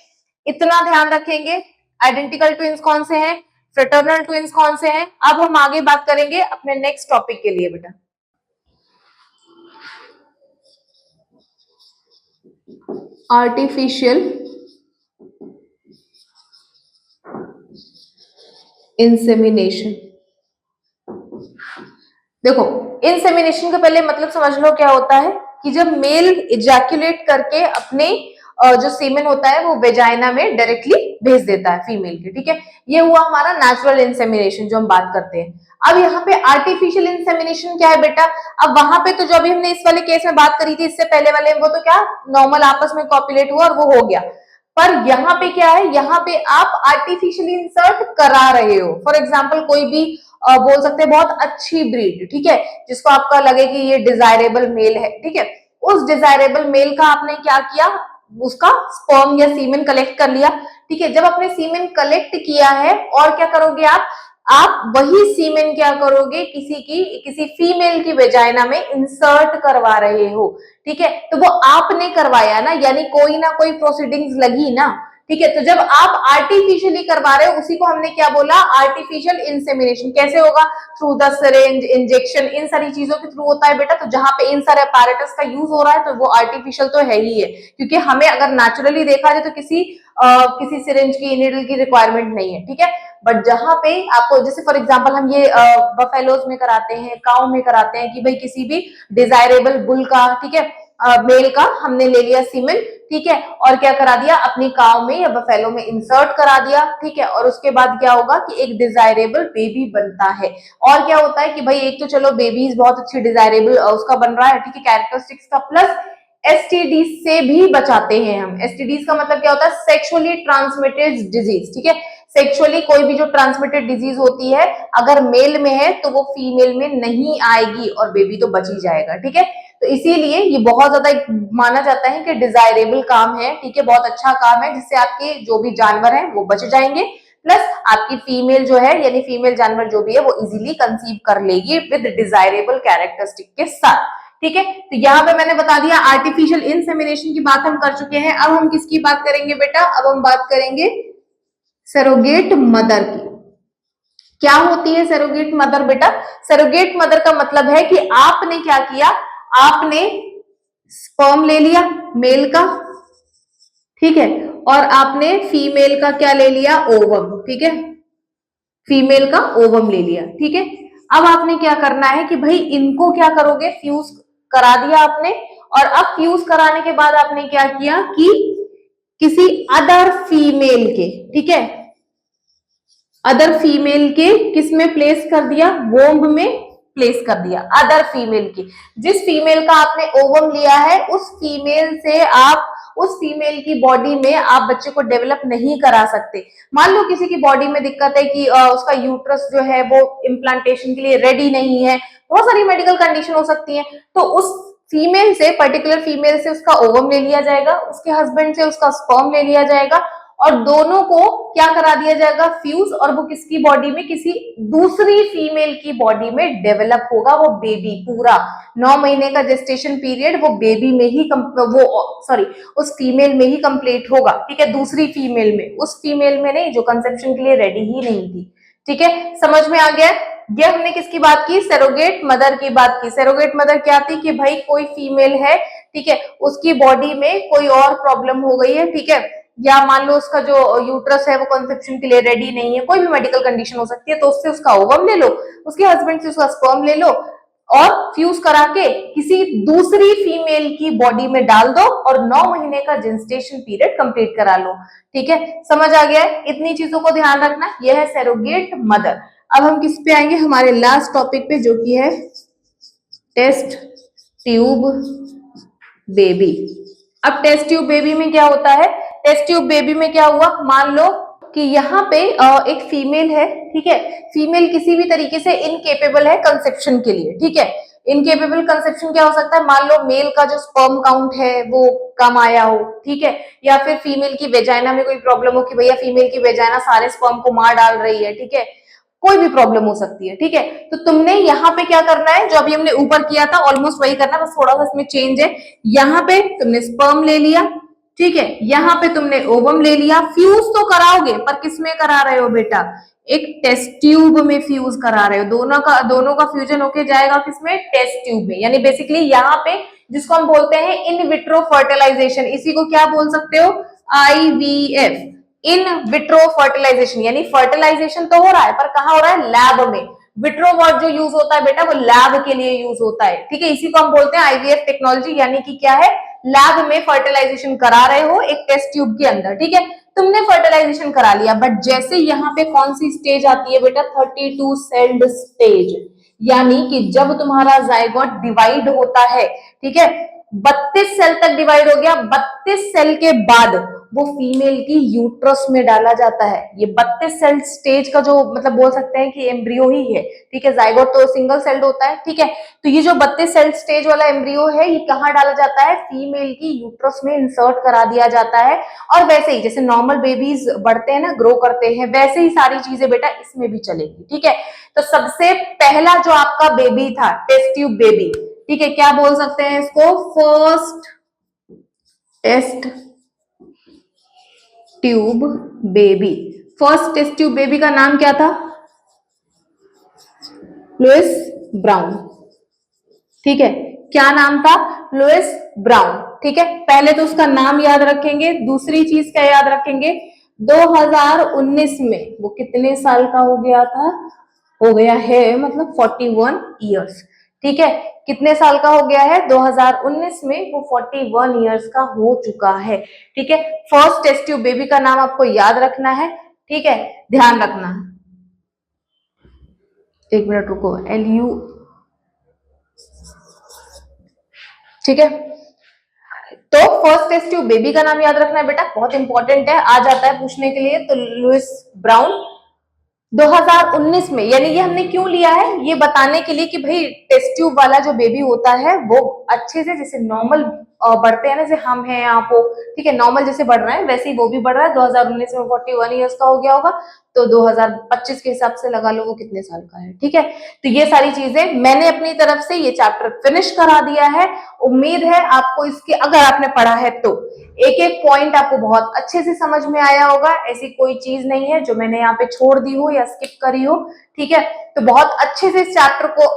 इतना ध्यान रखेंगे। आइडेंटिकल ट्विंस कौन से हैं, फ्रेटर्नल ट्विंस कौन से हैं। अब हम आगे बात करेंगे अपने नेक्स्ट टॉपिक के लिए बेटा, आर्टिफिशियल इंसेमिनेशन। देखो इंसेमिनेशन के पहले मतलब समझ लो क्या होता है कि जब मेल इजैक्युलेट करके अपने जो सीमेन होता है वो वेजाइना में डायरेक्टली भेज देता है फीमेल के, ठीक है। ये हुआ हमारा नेचुरल इंसेमिनेशन जो हम बात करते हैं। अब यहाँ पे आर्टिफिशियल इंसेमिनेशन क्या है बेटा, अब वहां पे तो जो अभी हमने इस वाले केस में बात करी थी इससे पहले वाले, वो तो क्या नॉर्मल आपस में कॉपुलेट हुआ और वो हो गया। पर यहाँ पे क्या है, यहाँ पे आप आर्टिफिशियली इंसर्ट करा रहे हो। फॉर एग्जाम्पल कोई भी बोल सकते हैं बहुत अच्छी ब्रीड, ठीक है, जिसको आपका लगे कि ये डिजायरेबल मेल है, ठीक है। उस डिजायरेबल मेल का आपने क्या किया, उसका स्पर्म या सीमेन कलेक्ट कर लिया, ठीक है। जब आपने सीमेन कलेक्ट किया है और क्या करोगे आप वही सीमेन क्या करोगे किसी फीमेल की वेजाइना में इंसर्ट करवा रहे हो, ठीक है। तो वो आपने करवाया ना, यानी कोई ना कोई प्रोसीडिंग्स लगी ना, ठीक है। तो जब आप आर्टिफिशियली करवा रहे हो उसी को हमने क्या बोला, आर्टिफिशियल इंसेमिनेशन। कैसे होगा, थ्रू द सिरिंज, इंजेक्शन, इन सारी चीजों के थ्रू होता है बेटा। तो जहां पे इन सारे अपैरेटस का यूज हो रहा है तो वो आर्टिफिशियल तो है ही है, क्योंकि हमें अगर नेचुरली देखा जाए तो किसी सिरिंज की नीडल की रिक्वायरमेंट नहीं है, ठीक है। बट जहां पे आपको जैसे फॉर एग्जांपल हम ये बफेलोज में कराते हैं, काउ में कराते हैं कि भाई किसी भी डिजायरेबल बुल का, ठीक है, मेल का हमने ले लिया सीमेन, ठीक है, और क्या करा दिया अपनी काउ में या बफेलो में इंसर्ट करा दिया, ठीक है। और उसके बाद क्या होगा कि एक डिजायरेबल बेबी बनता है। और क्या होता है कि भाई एक तो चलो बेबीज बहुत अच्छी डिजायरेबल उसका बन रहा है, ठीक है, कैरेक्टरिस्टिक्स का, प्लस एसटीडी से भी बचाते हैं हम। एसटीडीज का मतलब क्या होता है, सेक्सुअली ट्रांसमिटेड डिजीज, ठीक है। सेक्सुअली कोई भी जो ट्रांसमिटेड डिजीज होती है अगर मेल में है तो वो फीमेल में नहीं आएगी और बेबी तो बच ही जाएगा, ठीक है। तो इसीलिए ये बहुत ज्यादा माना जाता है कि डिजायरेबल काम है, ठीक है, बहुत अच्छा काम है, जिससे आपके जो भी जानवर हैं वो बच जाएंगे, प्लस आपकी फीमेल जो है यानी फीमेल जानवर जो भी है वो इजीली कंसीव कर लेगी विद डिजायरेबल कैरेक्टरिस्टिक के साथ, ठीक है। तो यहाँ पे मैंने बता दिया आर्टिफिशियल इंसेमिनेशन की बात हम कर चुके हैं। अब हम किसकी बात करेंगे बेटा, अब हम बात करेंगे सरोगेट मदर की। क्या होती है सरोगेट मदर बेटा, सरोगेट मदर का मतलब है कि आपने क्या किया, आपने स्पर्म ले लिया मेल का, ठीक है, और आपने फीमेल का क्या ले लिया, ओवम, ठीक है, फीमेल का ओवम ले लिया, ठीक है। अब आपने क्या करना है कि भाई इनको क्या करोगे, फ्यूज करा दिया आपने, और अब फ्यूज कराने के बाद आपने क्या किया कि किसी अदर फीमेल के, ठीक है, अदर फीमेल के किस में प्लेस कर दिया, वोम्ब में प्लेस कर दिया, अदर फीमेल की। जिस फीमेल का आपने ओवम लिया है उस फीमेल से आप उस फीमेल की बॉडी में आप बच्चे को डेवलप नहीं करा सकते। मान लो किसी की बॉडी में दिक्कत है कि उसका यूट्रस जो है वो इम्प्लांटेशन के लिए रेडी नहीं है, बहुत सारी मेडिकल कंडीशन हो सकती है, तो उस फीमेल से, पर्टिकुलर फीमेल से उसका ओवम ले लिया जाएगा, उसके हस्बैंड से उसका स्पर्म ले लिया जाएगा और दोनों को क्या करा दिया जाएगा, फ्यूज, और वो किसकी बॉडी में, किसी दूसरी फीमेल की बॉडी में डेवलप होगा वो बेबी। पूरा 9 महीने का जेस्टेशन पीरियड वो बेबी में ही उस फीमेल में ही कंप्लीट होगा, ठीक है, दूसरी फीमेल में, उस फीमेल में नहीं जो कंसेप्शन के लिए रेडी ही नहीं थी, ठीक है। समझ में आ गया। ये हमने किसकी बात की, सरोगेट मदर की बात की। सरोगेट मदर क्या थी कि भाई कोई फीमेल है, ठीक है, उसकी बॉडी में कोई और प्रॉब्लम हो गई है, ठीक है, या मान लो उसका जो यूट्रस है वो कंसेप्शन के लिए रेडी नहीं है, कोई भी मेडिकल कंडीशन हो सकती है, तो उससे उसका ओवम ले लो, उसके हस्बैंड से उसका स्पर्म ले लो, और फ्यूज करा के किसी दूसरी फीमेल की बॉडी में डाल दो और 9 महीने का जेस्टेशन पीरियड कंप्लीट करा लो। ठीक है, समझ आ गया है? इतनी चीजों को ध्यान रखना। यह है सरोगेट मदर। अब हम किस पे आएंगे, हमारे लास्ट टॉपिक पे, जो कि है टेस्ट ट्यूब बेबी। अब टेस्ट ट्यूब बेबी में क्या होता है, टेस्ट ट्यूब बेबी में क्या हुआ, मान लो कि यहाँ पे एक फीमेल है, ठीक है, फीमेल किसी भी तरीके से इनकेपेबल है कंसेप्शन के लिए, ठीक है। इनकेपेबल कंसेप्शन क्या हो सकता है, मान लो मेल का जो स्पर्म काउंट है वो कम आया हो, ठीक है, या फिर फीमेल की वेजाइना में कोई प्रॉब्लम हो कि भैया फीमेल की वेजाइना सारे स्पर्म को मार डाल रही है, ठीक है, कोई भी प्रॉब्लम हो सकती है, ठीक है। तो तुमने यहाँ पे क्या करना है, जो अभी हमने ऊपर किया था ऑलमोस्ट वही करना है, बस थोड़ा सा इसमें चेंज है। यहाँ पे तुमने स्पर्म ले लिया, ठीक है, यहाँ पे तुमने ओवम ले लिया, फ्यूज तो कराओगे पर किसमें करा रहे हो बेटा, एक टेस्ट ट्यूब में फ्यूज करा रहे हो, दोनों का फ्यूजन होके जाएगा किसमें, टेस्ट ट्यूब में। यानी बेसिकली यहाँ पे जिसको हम बोलते हैं इन विट्रो फर्टिलाइजेशन, इसी को क्या बोल सकते हो, IVF, इन विट्रो फर्टिलाइजेशन। यानी फर्टिलाइजेशन तो हो रहा है पर कहाँ हो रहा है, लैब में। विट्रो वर्ड जो यूज होता है बेटा वो लैब के लिए यूज होता है, ठीक है, इसी को हम बोलते हैं IVF टेक्नोलॉजी, यानी कि क्या है, लैब में फर्टिलाइजेशन करा रहे हो एक टेस्ट ट्यूब के अंदर, ठीक है। तुमने फर्टिलाइजेशन करा लिया, बट जैसे यहाँ पे कौन सी स्टेज आती है बेटा, 32 सेल्ड स्टेज, यानी कि जब तुम्हारा जाइगोट डिवाइड होता है, ठीक है, 32 सेल तक डिवाइड हो गया, 32 सेल के बाद वो फीमेल की यूट्रस में डाला जाता है। ये 32 सेल स्टेज का जो मतलब बोल सकते हैं कि एम्ब्रियो ही है, ठीक है, जाइगोट तो सिंगल सेल्ड होता है, ठीक है। तो ये जो 32 सेल स्टेज वाला एम्ब्रियो है ये कहाँ डाला जाता है, फीमेल की यूट्रस में इंसर्ट करा दिया जाता है। और वैसे ही जैसे नॉर्मल बेबीज बढ़ते हैं ना, ग्रो करते हैं, वैसे ही सारी चीजें बेटा इसमें भी चलेगी, ठीक है। तो सबसे पहला जो आपका बेबी था टेस्ट ट्यूब बेबी, ठीक है, क्या बोल सकते हैं इसको, first test tube baby. First test tube baby का नाम क्या था, लुइस ब्राउन, ठीक है, क्या नाम था, लुइस ब्राउन, ठीक है। पहले तो उसका नाम याद रखेंगे, दूसरी चीज क्या याद रखेंगे, 2019 में वो कितने साल का हो गया था, हो गया है मतलब 41 ईयर्स, ठीक है, कितने साल का हो गया है, 2019 में वो 41 ईयर्स का हो चुका है, ठीक है। फर्स्ट टेस्ट ट्यूब बेबी का नाम आपको याद रखना है, ठीक है, ध्यान रखना। एक मिनट रुको, LU, ठीक है। तो फर्स्ट टेस्ट ट्यूब बेबी का नाम याद रखना है बेटा, बहुत इंपॉर्टेंट है, आ जाता है पूछने के लिए। तो लुइस ब्राउन 2019 में, यानी ये हमने क्यों लिया है, ये बताने के लिए कि भाई टेस्ट ट्यूब वाला जो बेबी होता है वो अच्छे से जैसे नॉर्मल बढ़ते हैं ना, जैसे हम हैं आप हो, ठीक है, नॉर्मल जैसे बढ़ रहे हैं वैसे ही वो भी बढ़ रहा है। 2019 में 41 ईयर्स का हो गया होगा, तो 2025 के हिसाब से लगा लो वो कितने साल का है, ठीक है। तो ये सारी चीजें मैंने अपनी तरफ से ये चैप्टर फिनिश करा दिया है। उम्मीद है आपको इसके, अगर आपने पढ़ा है तो एक एक पॉइंट आपको बहुत अच्छे से समझ में आया होगा। ऐसी कोई चीज नहीं है जो मैंने यहाँ पे छोड़ दी हो या स्किप करी हो, ठीक है। तो बहुत अच्छे से इस चैप्टर को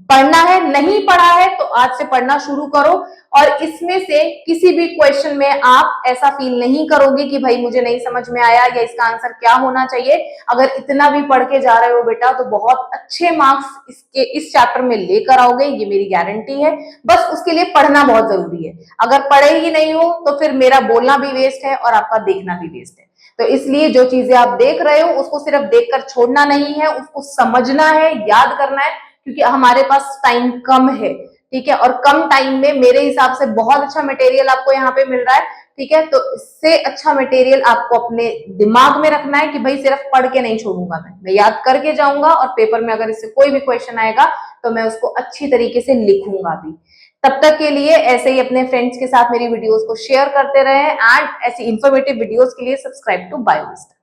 पढ़ना है, नहीं पढ़ा है तो आज से पढ़ना शुरू करो। और इसमें से किसी भी क्वेश्चन में आप ऐसा फील नहीं करोगे कि भाई मुझे नहीं समझ में आया या इसका आंसर क्या होना चाहिए। अगर इतना भी पढ़ के जा रहे हो बेटा तो बहुत अच्छे मार्क्स इसके इस चैप्टर में लेकर आओगे, ये मेरी गारंटी है। बस उसके लिए पढ़ना बहुत जरूरी है। अगर पढ़े ही नहीं हो तो फिर मेरा बोलना भी वेस्ट है और आपका देखना भी वेस्ट है। तो इसलिए जो चीजें आप देख रहे हो उसको सिर्फ देखकर छोड़ना नहीं है, उसको समझना है, याद करना है, क्योंकि हमारे पास टाइम कम है, ठीक है। और कम टाइम में मेरे हिसाब से बहुत अच्छा मटेरियल आपको यहाँ पे मिल रहा है, ठीक है। तो इससे अच्छा मटेरियल आपको अपने दिमाग में रखना है कि भाई सिर्फ पढ़ के नहीं छोड़ूंगा, मैं याद करके जाऊंगा और पेपर में अगर इससे कोई भी क्वेश्चन आएगा तो मैं उसको अच्छी तरीके से लिखूंगा भी। तब तक के लिए ऐसे ही अपने फ्रेंड्स के साथ मेरी वीडियोस को शेयर करते रहें एंड ऐसी इंफॉर्मेटिव वीडियोस के लिए सब्सक्राइब टू बायोविस्टा।